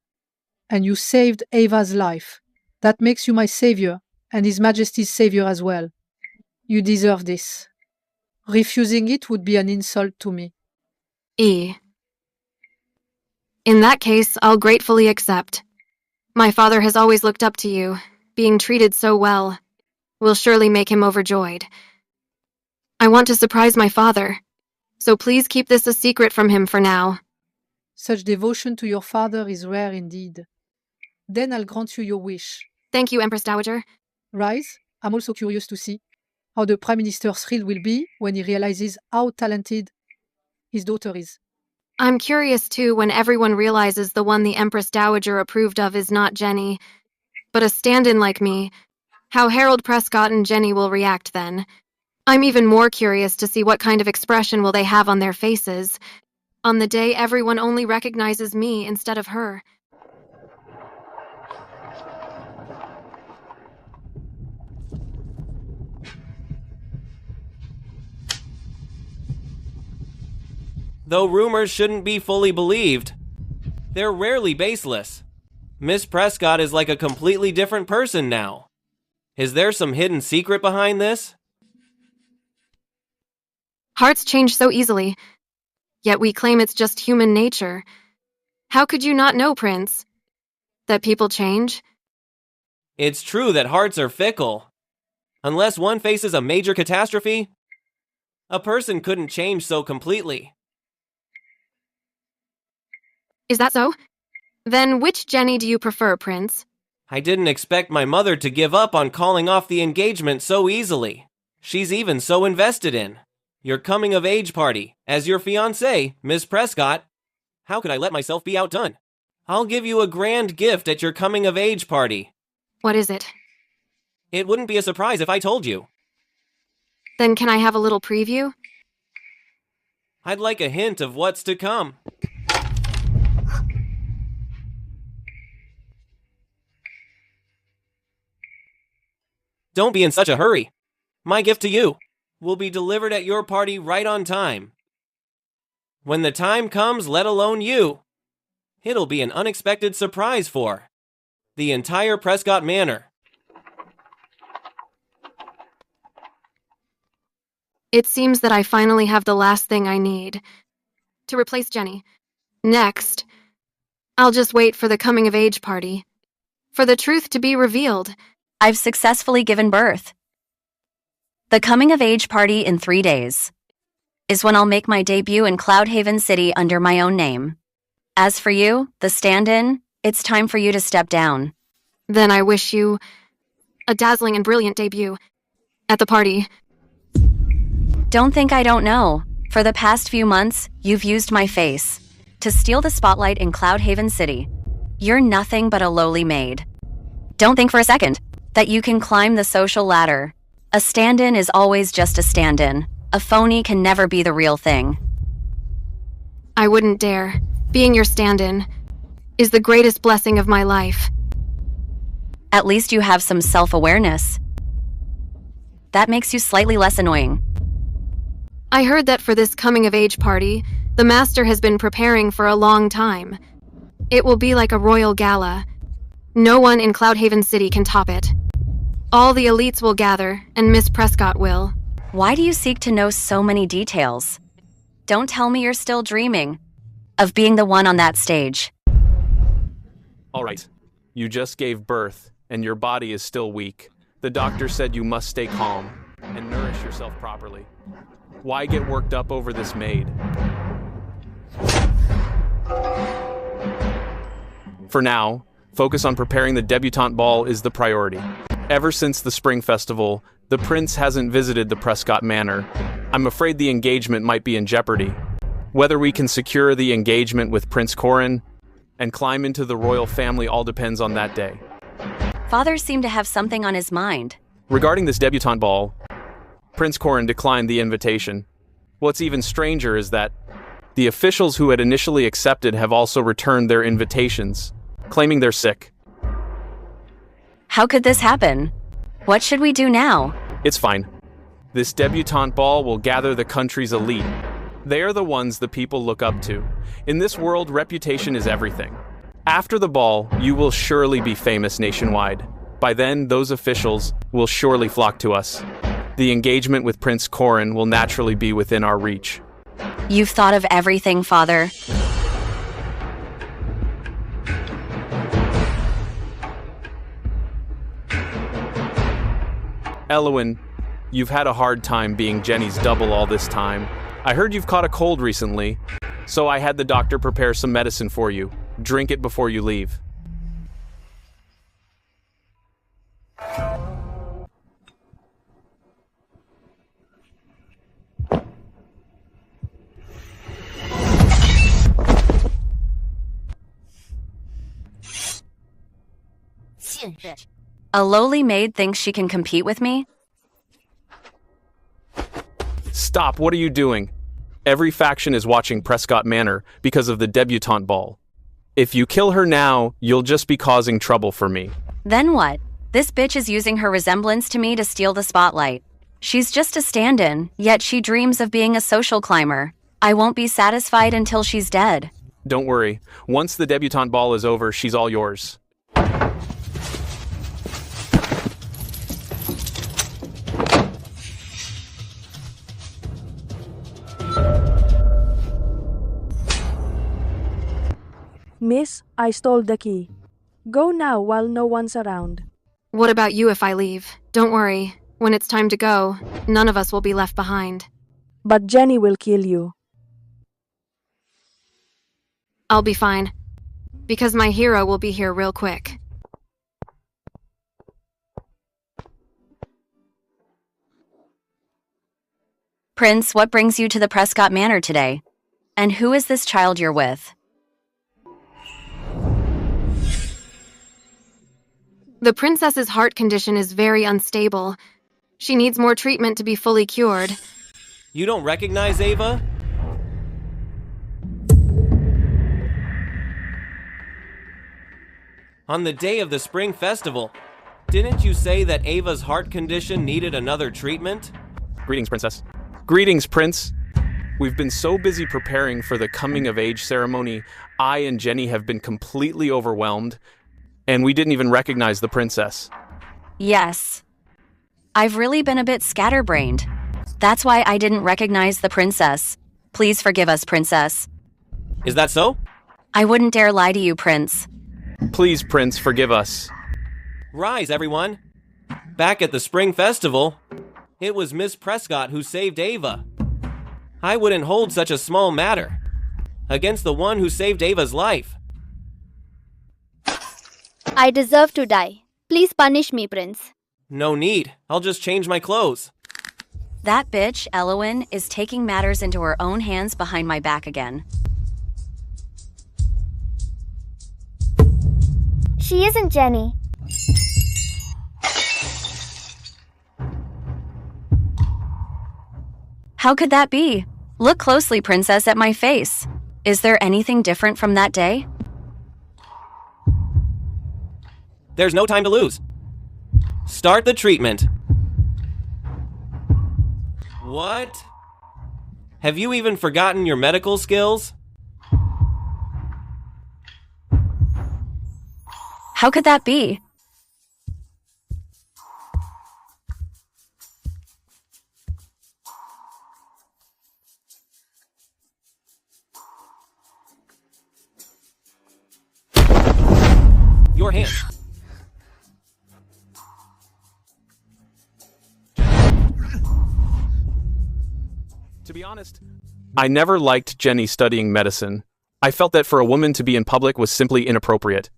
[SPEAKER 21] and you saved Ava's life. That makes you my savior, and His Majesty's savior as well. You deserve this. Refusing it would be an insult to me.
[SPEAKER 1] In that case, I'll gratefully accept. My father has always looked up to you. Being treated so well will surely make him overjoyed. I want to surprise my father, so please keep this a secret from him for now.
[SPEAKER 21] Such devotion to your father is rare indeed. Then I'll grant you your wish.
[SPEAKER 1] Thank you, Empress Dowager.
[SPEAKER 21] Rise, I'm also curious to see how the Prime Minister's thrill will be when he realizes how talented his daughter is.
[SPEAKER 1] I'm curious too when everyone realizes the one the Empress Dowager approved of is not Jenny, but a stand-in like me. How Harold Prescott and Jenny will react then. I'm even more curious to see what kind of expression will they have on their faces on the day everyone only recognizes me instead of her.
[SPEAKER 17] Though rumors shouldn't be fully believed, they're rarely baseless. Miss Prescott is like a completely different person now. Is there some hidden secret behind this?
[SPEAKER 1] Hearts change so easily, yet we claim it's just human nature. How could you not know, Prince? That people change?
[SPEAKER 17] It's true that hearts are fickle. Unless one faces a major catastrophe, a person couldn't change so completely.
[SPEAKER 1] Is that so? Then which Jenny do you prefer, Prince?
[SPEAKER 17] I didn't expect my mother to give up on calling off the engagement so easily. She's even so invested in your coming-of-age party as your fiancée, Miss Prescott. How could I let myself be outdone? I'll give you a grand gift at your coming-of-age party.
[SPEAKER 1] What is it?
[SPEAKER 17] It wouldn't be a surprise if I told you.
[SPEAKER 1] Then can I have a little preview?
[SPEAKER 17] I'd like a hint of what's to come. Don't be in such a hurry. My gift to you will be delivered at your party right on time. When the time comes, let alone you, it'll be an unexpected surprise for the entire Prescott Manor.
[SPEAKER 1] It seems that I finally have the last thing I need to replace Jenny. Next, I'll just wait for the coming-of-age party, for the truth to be revealed.
[SPEAKER 8] I've successfully given birth. The coming-of-age party in 3 days is when I'll make my debut in Cloudhaven City under my own name. As for you, the stand-in, it's time for you to step down.
[SPEAKER 1] Then I wish you a dazzling and brilliant debut at the party.
[SPEAKER 8] Don't think I don't know. For the past few months, you've used my face to steal the spotlight in Cloudhaven City. You're nothing but a lowly maid. Don't think for a second that you can climb the social ladder. A stand-in is always just a stand-in. A phony can never be the real thing.
[SPEAKER 1] I wouldn't dare. Being your stand-in is the greatest blessing of my life.
[SPEAKER 8] At least you have some self-awareness. That makes you slightly less annoying.
[SPEAKER 1] I heard that for this coming-of-age party, the Master has been preparing for a long time. It will be like a royal gala. No one in Cloudhaven City can top it. All the elites will gather, and Miss Prescott will.
[SPEAKER 8] Why do you seek to know so many details? Don't tell me you're still dreaming of being the one on that stage.
[SPEAKER 7] All right. You just gave birth, and your body is still weak. The doctor said you must stay calm and nourish yourself properly. Why get worked up over this maid? For now, focus on preparing the debutante ball is the priority. Ever since the spring festival, the prince hasn't visited the Prescott Manor. I'm afraid the engagement might be in jeopardy. Whether we can secure the engagement with Prince Corin and climb into the royal family all depends on that day.
[SPEAKER 8] Father seemed to have something on his mind.
[SPEAKER 7] Regarding this debutante ball, Prince Corin declined the invitation. What's even stranger is that the officials who had initially accepted have also returned their invitations, claiming they're sick.
[SPEAKER 8] How could this happen? What should we do now?
[SPEAKER 7] It's fine. This debutante ball will gather the country's elite. They are the ones the people look up to. In this world, reputation is everything. After the ball, you will surely be famous nationwide. By then, those officials will surely flock to us. The engagement with Prince Corin will naturally be within our reach.
[SPEAKER 8] You've thought of everything, Father.
[SPEAKER 7] Elowen, you've had a hard time being Jenny's double all this time. I heard you've caught a cold recently, so I had the doctor prepare some medicine for you. Drink it before you leave.
[SPEAKER 8] A lowly maid thinks she can compete with me?
[SPEAKER 7] Stop, what are you doing? Every faction is watching Prescott Manor because of the debutante ball. If you kill her now, you'll just be causing trouble for me.
[SPEAKER 8] Then what? This bitch is using her resemblance to me to steal the spotlight. She's just a stand-in, yet she dreams of being a social climber. I won't be satisfied until she's dead.
[SPEAKER 7] Don't worry. Once the debutante ball is over, she's all yours.
[SPEAKER 6] Miss, I stole the key. Go now while no one's around.
[SPEAKER 1] What about you if I leave? Don't worry. When it's time to go, none of us will be left behind.
[SPEAKER 6] But Jenny will kill you.
[SPEAKER 1] I'll be fine. Because my hero will be here real quick.
[SPEAKER 8] Prince, what brings you to the Prescott Manor today? And who is this child you're with?
[SPEAKER 1] The princess's heart condition is very unstable. She needs more treatment to be fully cured.
[SPEAKER 17] You don't recognize Ava? On the day of the spring festival, Didn't you say that Ava's heart condition needed another treatment?
[SPEAKER 7] Greetings, Princess. Greetings, Prince. We've been so busy preparing for the coming-of-age ceremony, I and Jenny have been completely overwhelmed, and we didn't even recognize the princess.
[SPEAKER 8] Yes. I've really been a bit scatterbrained. That's why I didn't recognize the princess. Please forgive us, Princess.
[SPEAKER 17] Is that so?
[SPEAKER 8] I wouldn't dare lie to you, Prince.
[SPEAKER 7] Please, Prince, forgive us.
[SPEAKER 17] Rise, everyone. Back at the Spring Festival, it was Miss Prescott who saved Ava. I wouldn't hold such a small matter against the one who saved Ava's life.
[SPEAKER 11] I deserve to die. Please punish me, Prince.
[SPEAKER 17] No need. I'll just change my clothes.
[SPEAKER 8] That bitch, Elowen, is taking matters into her own hands behind my back again.
[SPEAKER 18] She isn't Jenny.
[SPEAKER 8] How could that be? Look closely, Princess, at my face. Is there anything different from that day?
[SPEAKER 17] There's no time to lose. Start the treatment. What? Have you even forgotten your medical skills?
[SPEAKER 8] How could that be?
[SPEAKER 17] Your hand.
[SPEAKER 7] To be honest, I never liked Jenny studying medicine. I felt that for a woman to be in public was simply inappropriate.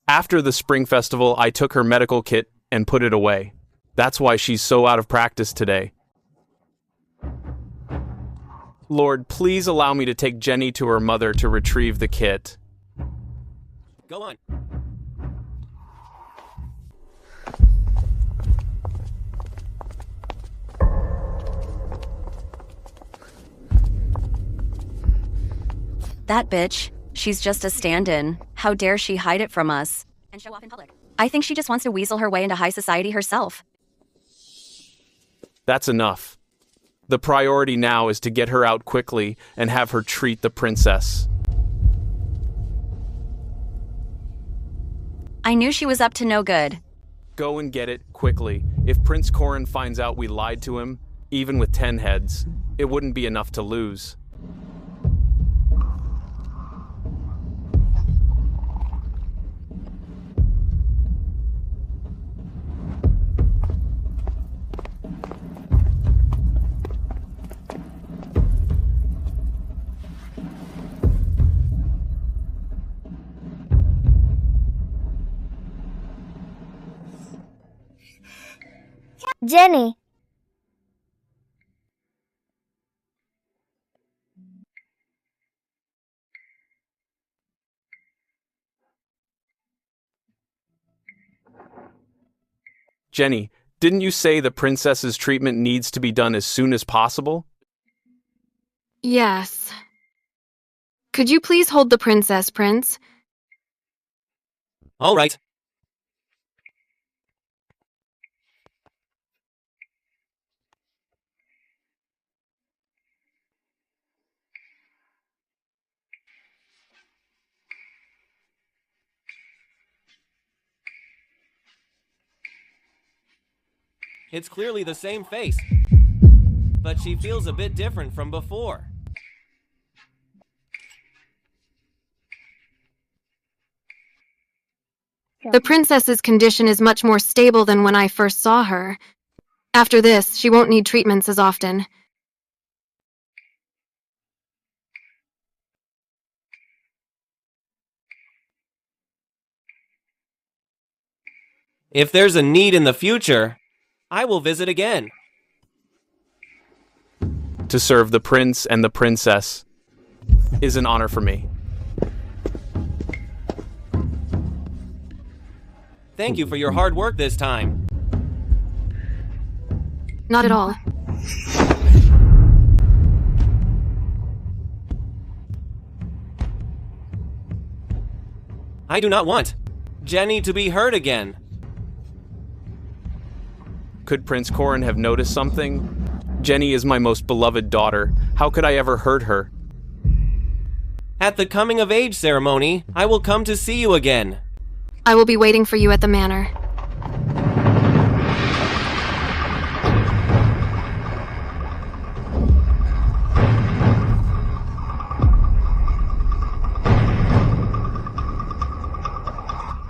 [SPEAKER 7] After the Spring Festival, I took her medical kit and put it away. That's why she's so out of practice today. Lord, please allow me to take Jenny to her mother to retrieve the kit.
[SPEAKER 17] Go on.
[SPEAKER 8] That bitch, she's just a stand-in. How dare she hide it from us and show off in public? I think she just wants to weasel her way into high society herself.
[SPEAKER 7] That's enough. The priority now is to get her out quickly and have her treat the princess.
[SPEAKER 8] I knew she was up to no good.
[SPEAKER 7] Go and get it quickly. If Prince Corin finds out we lied to him, even with 10 heads, it wouldn't be enough to lose.
[SPEAKER 18] Jenny.
[SPEAKER 7] Jenny, didn't you say the princess's treatment needs to be done as soon as possible?
[SPEAKER 1] Yes. Could you please hold the princess, Prince?
[SPEAKER 17] All right. It's clearly the same face, but she feels a bit different from before.
[SPEAKER 1] The princess's condition is much more stable than when I first saw her. After this, she won't need treatments as often.
[SPEAKER 17] If there's a need in the future, I will visit again.
[SPEAKER 7] To serve the prince and the princess is an honor for me.
[SPEAKER 17] Thank you for your hard work this time.
[SPEAKER 1] Not at all.
[SPEAKER 17] I do not want Jenny to be hurt again.
[SPEAKER 7] Could Prince Corin have noticed something? Jenny is my most beloved daughter. How could I ever hurt her?
[SPEAKER 17] At the coming of age ceremony, I will come to see you again.
[SPEAKER 1] I will be waiting for you at the manor.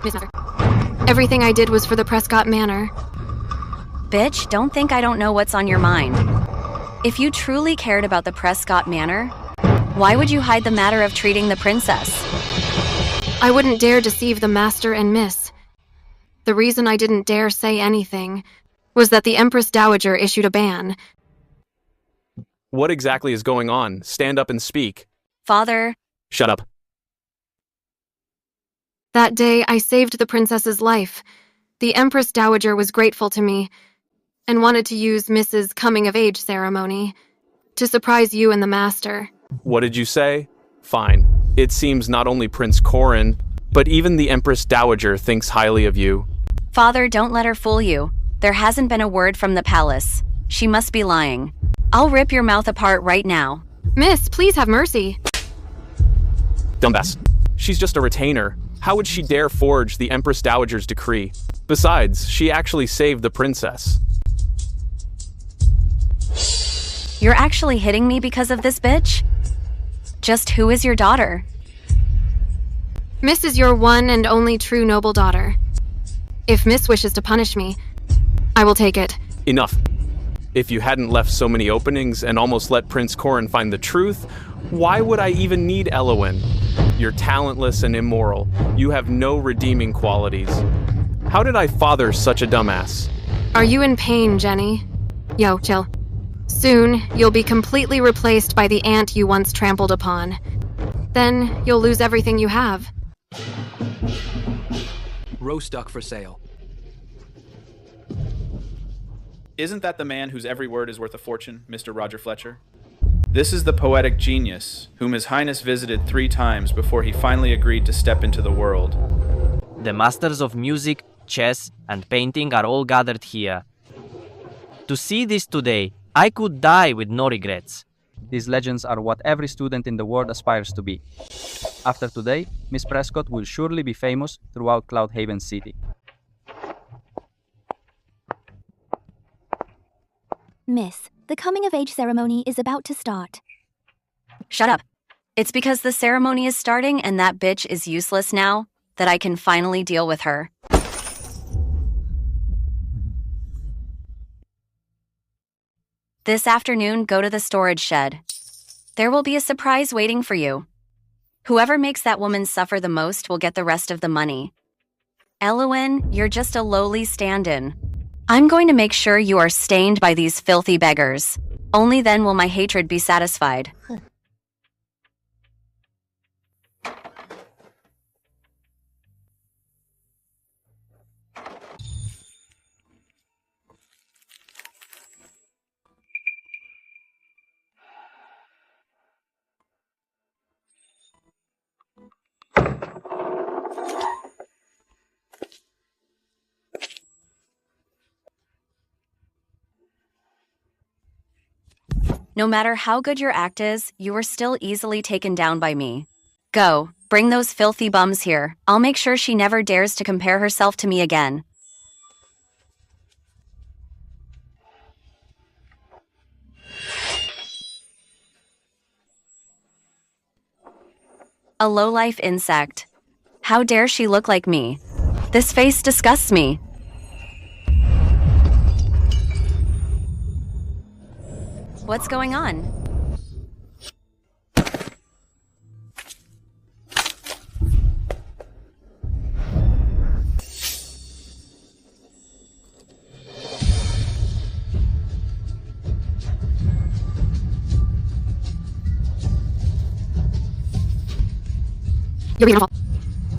[SPEAKER 1] Miss Master, everything I did was for the Prescott Manor.
[SPEAKER 8] Bitch, don't think I don't know what's on your mind. If you truly cared about the Prescott Manor, why would you hide the matter of treating the princess?
[SPEAKER 1] I wouldn't dare deceive the Master and Miss. The reason I didn't dare say anything was that the Empress Dowager issued a ban.
[SPEAKER 7] What exactly is going on? Stand up and speak.
[SPEAKER 8] Father.
[SPEAKER 7] Shut up.
[SPEAKER 1] That day, I saved the princess's life. The Empress Dowager was grateful to me and wanted to use Mrs. coming-of-age ceremony to surprise you and the Master.
[SPEAKER 7] What did you say? Fine. It seems not only Prince Corin, but even the Empress Dowager thinks highly of you.
[SPEAKER 8] Father, don't let her fool you. There hasn't been a word from the palace. She must be lying. I'll rip your mouth apart right now.
[SPEAKER 1] Miss, please have mercy.
[SPEAKER 7] Dumbass. She's just a retainer. How would she dare forge the Empress Dowager's decree? Besides, she actually saved the princess.
[SPEAKER 8] You're actually hitting me because of this bitch? Just who is your daughter?
[SPEAKER 1] Miss is your one and only true noble daughter. If Miss wishes to punish me, I will take it.
[SPEAKER 7] Enough. If you hadn't left so many openings and almost let Prince Corin find the truth, why would I even need Elowin? You're talentless and immoral. You have no redeeming qualities. How did I father such a dumbass?
[SPEAKER 1] Are you in pain, Jenny? Yo, chill. Soon, you'll be completely replaced by the ant you once trampled upon. Then, you'll lose everything you have.
[SPEAKER 4] Roast duck for sale.
[SPEAKER 22] Isn't that the man whose every word is worth a fortune, Mr. Roger Fletcher? This is the poetic genius, whom His Highness visited 3 times before he finally agreed to step into the world.
[SPEAKER 23] The masters of music, chess, and painting are all gathered here. To see this today, I could die with no regrets.
[SPEAKER 24] These legends are what every student in the world aspires to be. After today, Miss Prescott will surely be famous throughout Cloudhaven City.
[SPEAKER 25] Miss, the coming-of-age ceremony is about to start.
[SPEAKER 8] Shut up. It's because the ceremony is starting and that bitch is useless now that I can finally deal with her. This afternoon, go to the storage shed. There will be a surprise waiting for you. Whoever makes that woman suffer the most will get the rest of the money. Elowin, you're just a lowly stand-in. I'm going to make sure you are stained by these filthy beggars. Only then will my hatred be satisfied. No matter how good your act is, you are still easily taken down by me. Go, bring those filthy bums here. I'll make sure she never dares to compare herself to me again. A low-life insect. How dare she look like me? This face disgusts me. What's going on?
[SPEAKER 1] You're being awful.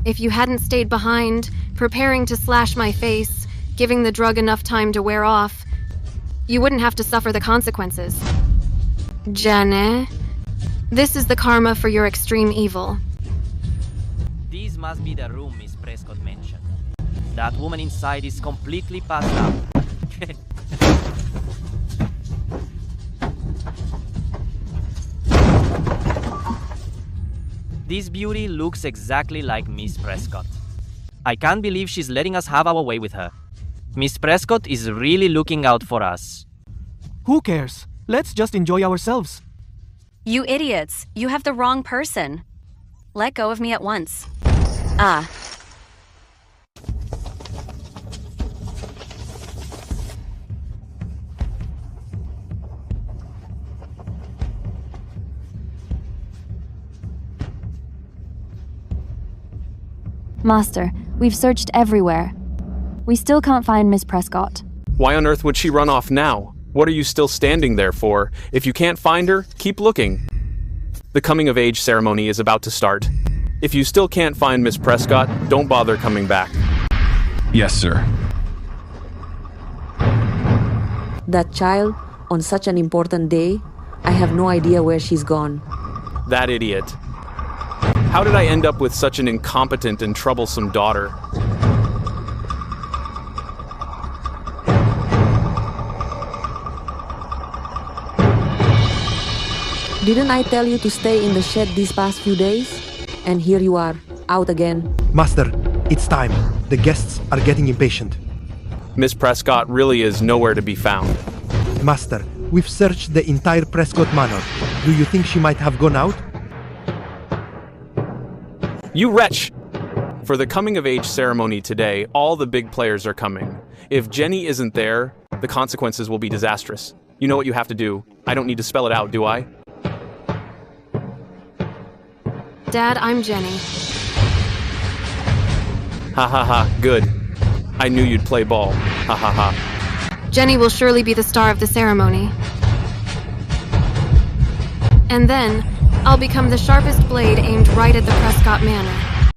[SPEAKER 1] If you hadn't stayed behind, preparing to slash my face, giving the drug enough time to wear off, you wouldn't have to suffer the consequences. Jenny, this is the karma for your extreme evil.
[SPEAKER 23] This must be the room Miss Prescott mentioned. That woman inside is completely passed out. This beauty looks exactly like Miss Prescott. I can't believe she's letting us have our way with her. Miss Prescott is really looking out for us.
[SPEAKER 2] Who cares? Let's just enjoy ourselves.
[SPEAKER 8] You idiots, you have the wrong person. Let go of me at once.
[SPEAKER 13] Master, we've searched everywhere. We still can't find Miss Prescott.
[SPEAKER 7] Why on earth would she run off now? What are you still standing there for? If you can't find her, keep looking. The coming of age ceremony is about to start. If you still can't find Miss Prescott, don't bother coming back.
[SPEAKER 3] Yes, sir.
[SPEAKER 9] That child, on such an important day, I have no idea where she's gone.
[SPEAKER 7] That idiot. How did I end up with such an incompetent and troublesome daughter?
[SPEAKER 9] Didn't I tell you to stay in the shed these past few days? And here you are, out again.
[SPEAKER 19] Master, it's time. The guests are getting impatient.
[SPEAKER 7] Miss Prescott really is nowhere to be found.
[SPEAKER 19] Master, we've searched the entire Prescott Manor. Do you think she might have gone out?
[SPEAKER 7] You wretch! For the coming of age ceremony today, all the big players are coming. If Jenny isn't there, the consequences will be disastrous. You know what you have to do. I don't need to spell it out, do I?
[SPEAKER 1] Dad, I'm Jenny.
[SPEAKER 7] Ha ha ha, good. I knew you'd play ball. Ha ha ha.
[SPEAKER 1] Jenny will surely be the star of the ceremony. And then, I'll become the sharpest blade aimed right at the Prescott Manor.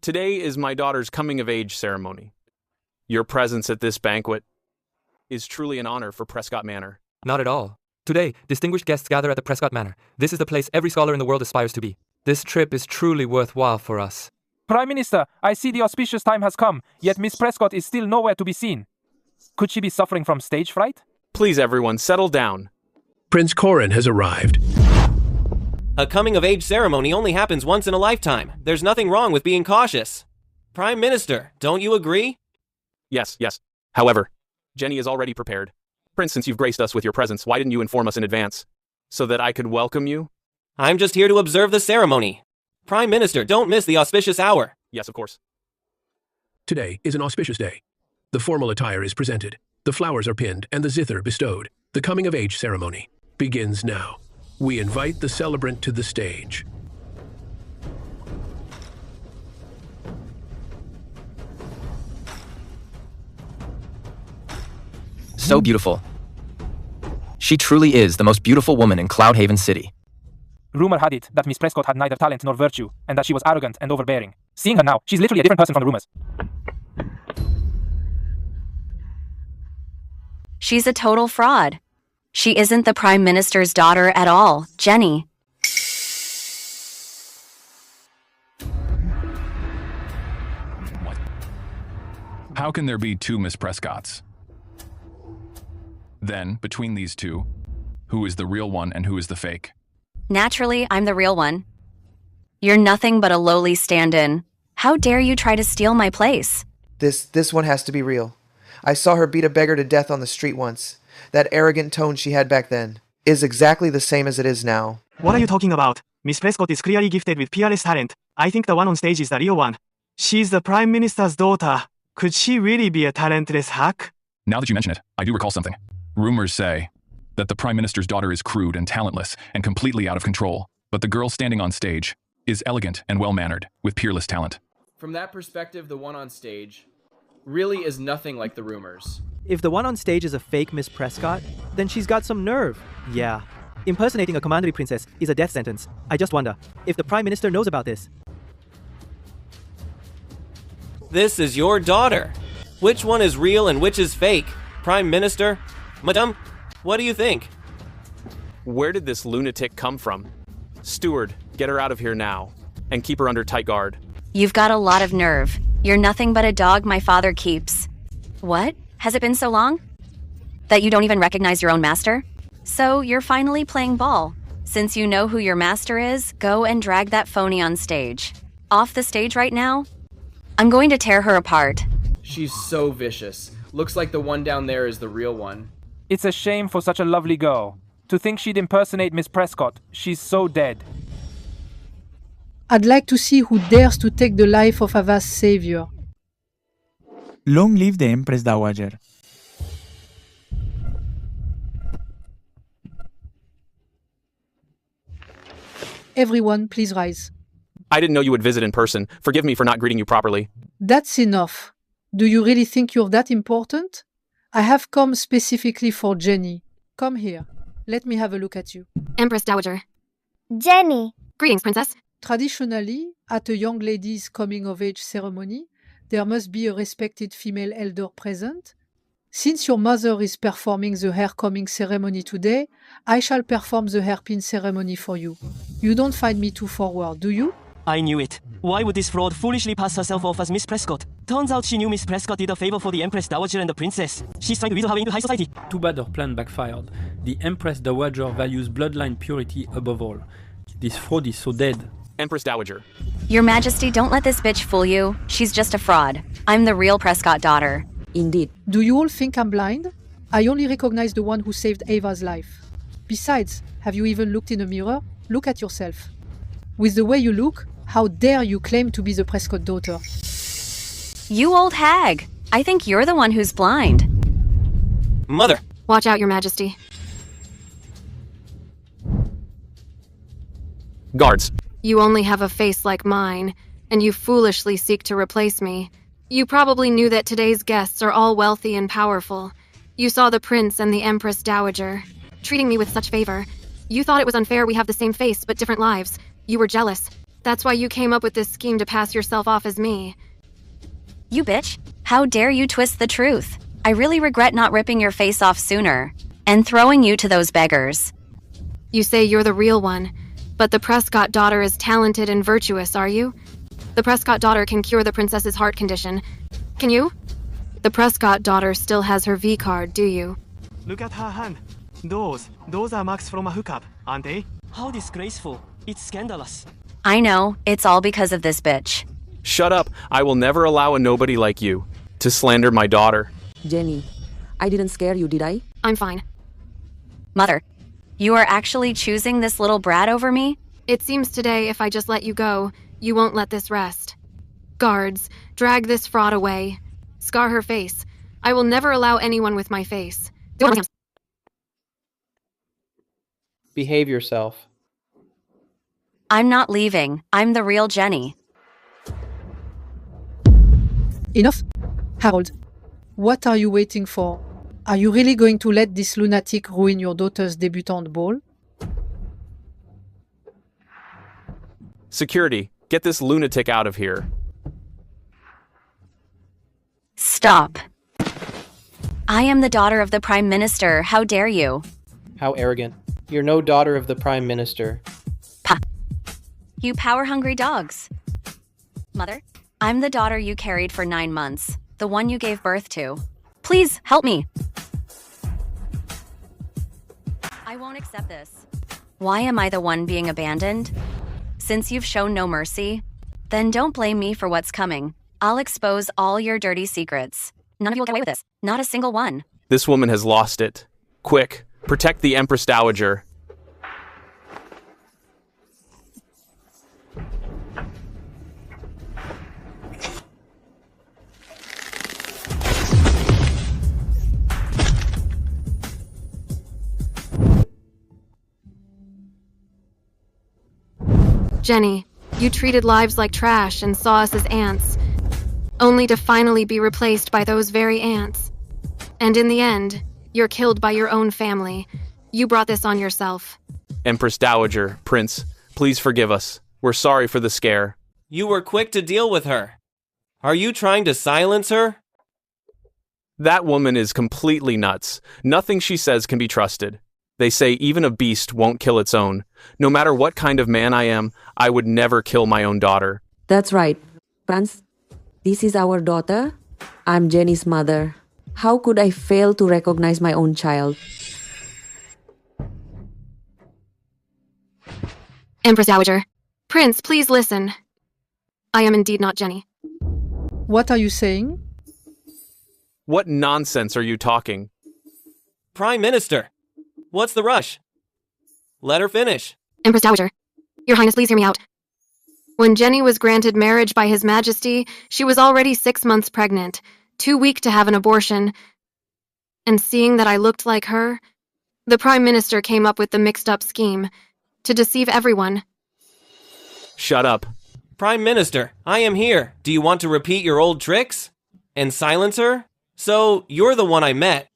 [SPEAKER 7] Today is my daughter's coming-of-age ceremony. Your presence at this banquet is truly an honor for Prescott Manor.
[SPEAKER 5] Not at all. Today, distinguished guests gather at the Prescott Manor. This is the place every scholar in the world aspires to be. This trip is truly worthwhile for us.
[SPEAKER 15] Prime Minister, I see the auspicious time has come, yet Miss Prescott is still nowhere to be seen. Could she be suffering from stage fright?
[SPEAKER 7] Please, everyone, settle down.
[SPEAKER 16] Prince Corin has arrived.
[SPEAKER 17] A coming-of-age ceremony only happens once in a lifetime. There's nothing wrong with being cautious. Prime Minister, don't you agree?
[SPEAKER 7] Yes. However, Jenny is already prepared. Prince, since you've graced us with your presence, why didn't you inform us in advance? So that I could welcome you?
[SPEAKER 17] I'm just here to observe the ceremony. Prime Minister, don't miss the auspicious hour.
[SPEAKER 7] Yes, of course.
[SPEAKER 16] Today is an auspicious day. The formal attire is presented, the flowers are pinned, and the zither bestowed. The coming-of-age ceremony begins now. We invite the celebrant to the stage.
[SPEAKER 26] So beautiful. She truly is the most beautiful woman in Cloudhaven City.
[SPEAKER 15] Rumor had it that Miss Prescott had neither talent nor virtue, and that she was arrogant and overbearing. Seeing her now, she's literally a different person from the rumors.
[SPEAKER 8] She's a total fraud. She isn't the Prime Minister's daughter at all, Jenny.
[SPEAKER 3] What? How can there be two Miss Prescotts? Then, between these two, who is the real one and who is the fake?
[SPEAKER 8] Naturally, I'm the real one. You're nothing but a lowly stand-in. How dare you try to steal my place?
[SPEAKER 27] This one has to be real. I saw her beat a beggar to death on the street once. That arrogant tone she had back then is exactly the same as it is now.
[SPEAKER 2] What are you talking about? Miss Prescott is clearly gifted with peerless talent. I think the one on stage is the real one. She's the Prime Minister's daughter. Could she really be a talentless hack?
[SPEAKER 3] Now that you mention it, I do recall something. Rumors say that the Prime Minister's daughter is crude and talentless and completely out of control, but the girl standing on stage is elegant and well-mannered with peerless talent.
[SPEAKER 28] From that perspective, the one on stage really is nothing like the rumors.
[SPEAKER 2] If the one on stage is a fake Miss Prescott, then she's got some nerve. Yeah. Impersonating a commandery princess is a death sentence. I just wonder if the Prime Minister knows about this.
[SPEAKER 17] This is your daughter. Which one is real and which is fake? Prime Minister? Madame, what do you think?
[SPEAKER 7] Where did this lunatic come from? Steward, get her out of here now, and keep her under tight guard.
[SPEAKER 8] You've got a lot of nerve. You're nothing but a dog my father keeps. What? Has it been so long? That you don't even recognize your own master? So you're finally playing ball. Since you know who your master is, go and drag that phony on stage. Off the stage right now? I'm going to tear her apart.
[SPEAKER 28] She's so vicious. Looks like the one down there is the real one.
[SPEAKER 15] It's a shame for such a lovely girl. To think she'd impersonate Miss Prescott. She's so dead.
[SPEAKER 6] I'd like to see who dares to take the life of Ava's savior.
[SPEAKER 10] Long live the Empress Dowager.
[SPEAKER 6] Everyone, please rise.
[SPEAKER 7] I didn't know you would visit in person. Forgive me for not greeting you properly.
[SPEAKER 6] That's enough. Do you really think you're that important? I have come specifically for Jenny. Come here. Let me have a look at you.
[SPEAKER 1] Empress Dowager.
[SPEAKER 25] Jenny.
[SPEAKER 1] Greetings, Princess.
[SPEAKER 6] Traditionally, at a young lady's coming-of-age ceremony, there must be a respected female elder present. Since your mother is performing the hair-combing ceremony today, I shall perform the hairpin ceremony for you. You don't find me too forward, do you?
[SPEAKER 2] I knew it. Why would this fraud foolishly pass herself off as Miss Prescott? Turns out she knew Miss Prescott did a favor for the Empress Dowager and the Princess. She's trying to wheedle her into high society.
[SPEAKER 11] Too bad her plan backfired. The Empress Dowager values bloodline purity above all. This fraud is so dead.
[SPEAKER 7] Empress Dowager.
[SPEAKER 8] Your Majesty, don't let this bitch fool you. She's just a fraud. I'm the real Prescott daughter.
[SPEAKER 9] Indeed.
[SPEAKER 6] Do you all think I'm blind? I only recognize the one who saved Ava's life. Besides, have you even looked in a mirror? Look at yourself. With the way you look, how dare you claim to be the Prescott daughter?
[SPEAKER 8] You old hag. I think you're the one who's blind.
[SPEAKER 17] Mother!
[SPEAKER 1] Watch out, Your Majesty.
[SPEAKER 7] Guards.
[SPEAKER 1] You only have a face like mine, and you foolishly seek to replace me. You probably knew that today's guests are all wealthy and powerful. You saw the prince and the Empress Dowager, treating me with such favor. You thought it was unfair we have the same face but different lives. You were jealous. That's why you came up with this scheme to pass yourself off as me.
[SPEAKER 8] You bitch. How dare you twist the truth? I really regret not ripping your face off sooner and throwing you to those beggars.
[SPEAKER 1] You say you're the real one, but the Prescott daughter is talented and virtuous, are you? The Prescott daughter can cure the princess's heart condition. Can you? The Prescott daughter still has her V card, do you?
[SPEAKER 2] Look at her hand. Those are marks from a hookup, aren't they? How disgraceful. It's scandalous.
[SPEAKER 8] I know. It's all because of this bitch.
[SPEAKER 7] Shut up. I will never allow a nobody like you to slander my daughter.
[SPEAKER 9] Jenny, I didn't scare you, did I?
[SPEAKER 1] I'm fine.
[SPEAKER 8] Mother, you are actually choosing this little brat over me?
[SPEAKER 1] It seems today if I just let you go, you won't let this rest. Guards, drag this fraud away. Scar her face. I will never allow anyone with my face.
[SPEAKER 28] Behave yourself.
[SPEAKER 8] I'm not leaving. I'm the real Jenny.
[SPEAKER 6] Enough. Harold, what are you waiting for? Are you really going to let this lunatic ruin your daughter's debutante ball?
[SPEAKER 7] Security, get this lunatic out of here.
[SPEAKER 8] Stop. I am the daughter of the Prime Minister. How dare you?
[SPEAKER 28] How arrogant. You're no daughter of the Prime Minister.
[SPEAKER 8] Pah. You power-hungry dogs. Mother, I'm the daughter you carried for 9 months. The one you gave birth to. Please, help me. I won't accept this. Why am I the one being abandoned? Since you've shown no mercy, then don't blame me for what's coming. I'll expose all your dirty secrets. None of you will get away with this. Not a single one.
[SPEAKER 7] This woman has lost it. Quick, protect the Empress Dowager.
[SPEAKER 1] Jenny, you treated lives like trash and saw us as ants, only to finally be replaced by those very ants. And in the end, you're killed by your own family. You brought this on yourself.
[SPEAKER 7] Empress Dowager, Prince, please forgive us. We're sorry for the scare.
[SPEAKER 17] You were quick to deal with her. Are you trying to silence her?
[SPEAKER 7] That woman is completely nuts. Nothing she says can be trusted. They say even a beast won't kill its own. No matter what kind of man I am, I would never kill my own daughter.
[SPEAKER 9] That's right. Franz, this is our daughter. I'm Jenny's mother. How could I fail to recognize my own child?
[SPEAKER 1] Empress Dowager. Prince, please listen. I am indeed not Jenny.
[SPEAKER 6] What are you saying?
[SPEAKER 7] What nonsense are you talking?
[SPEAKER 17] Prime Minister, what's the rush? Let her finish.
[SPEAKER 1] Empress Dowager. Your Highness, please hear me out. When Jenny was granted marriage by His Majesty, she was already 6 months pregnant, too weak to have an abortion. And seeing that I looked like her, the Prime Minister came up with the mixed-up scheme to deceive everyone.
[SPEAKER 7] Shut up.
[SPEAKER 17] Prime Minister, I am here. Do you want to repeat your old tricks? And silence her? So, you're the one I met.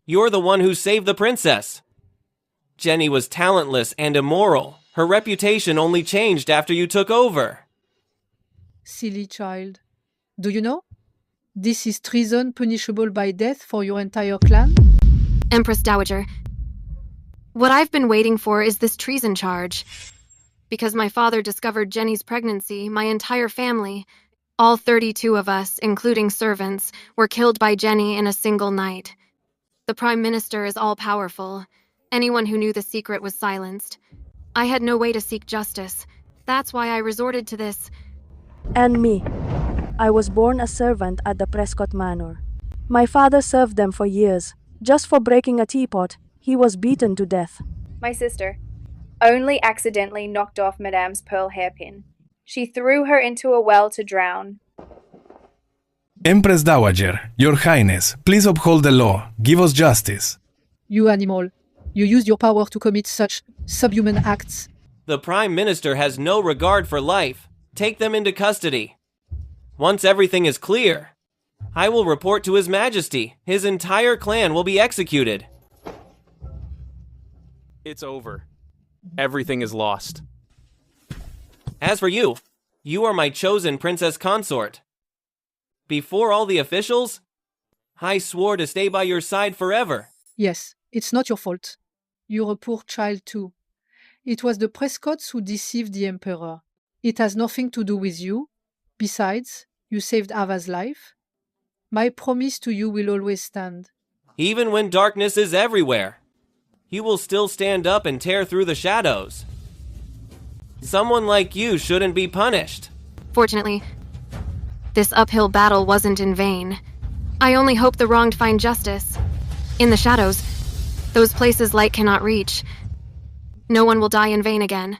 [SPEAKER 17] You're the one who saved the princess. Jenny was talentless and immoral. Her reputation only changed after you took over.
[SPEAKER 6] Silly child. Do you know? This is treason punishable by death for your entire clan.
[SPEAKER 1] Empress Dowager. What I've been waiting for is this treason charge. Because my father discovered Jenny's pregnancy, my entire family, all 32 of us, including servants, were killed by Jenny in a single night. The Prime Minister is all-powerful. Anyone who knew the secret was silenced. I had no way to seek justice. That's why I resorted to this.
[SPEAKER 4] And me. I was born a servant at the Prescott Manor. My father served them for years. Just for breaking a teapot, he was beaten to death.
[SPEAKER 12] My sister only accidentally knocked off Madame's pearl hairpin. She threw her into a well to drown.
[SPEAKER 14] Empress Dowager, Your Highness, please uphold the law. Give us justice.
[SPEAKER 6] You animal. You used your power to commit such subhuman acts.
[SPEAKER 17] The Prime Minister has no regard for life. Take them into custody. Once everything is clear, I will report to His Majesty. His entire clan will be executed.
[SPEAKER 7] It's over. Everything is lost.
[SPEAKER 17] As for you, you are my chosen princess consort. Before all the officials, I swore to stay by your side forever.
[SPEAKER 6] Yes, it's not your fault. You're a poor child too. It was the Prescotts who deceived the Emperor. It has nothing to do with you. Besides, you saved Ava's life. My promise to you will always stand.
[SPEAKER 17] Even when darkness is everywhere, you will still stand up and tear through the shadows. Someone like you shouldn't be punished.
[SPEAKER 1] Fortunately, this uphill battle wasn't in vain. I only hope the wronged find justice. In the shadows, those places light cannot reach. No one will die in vain again.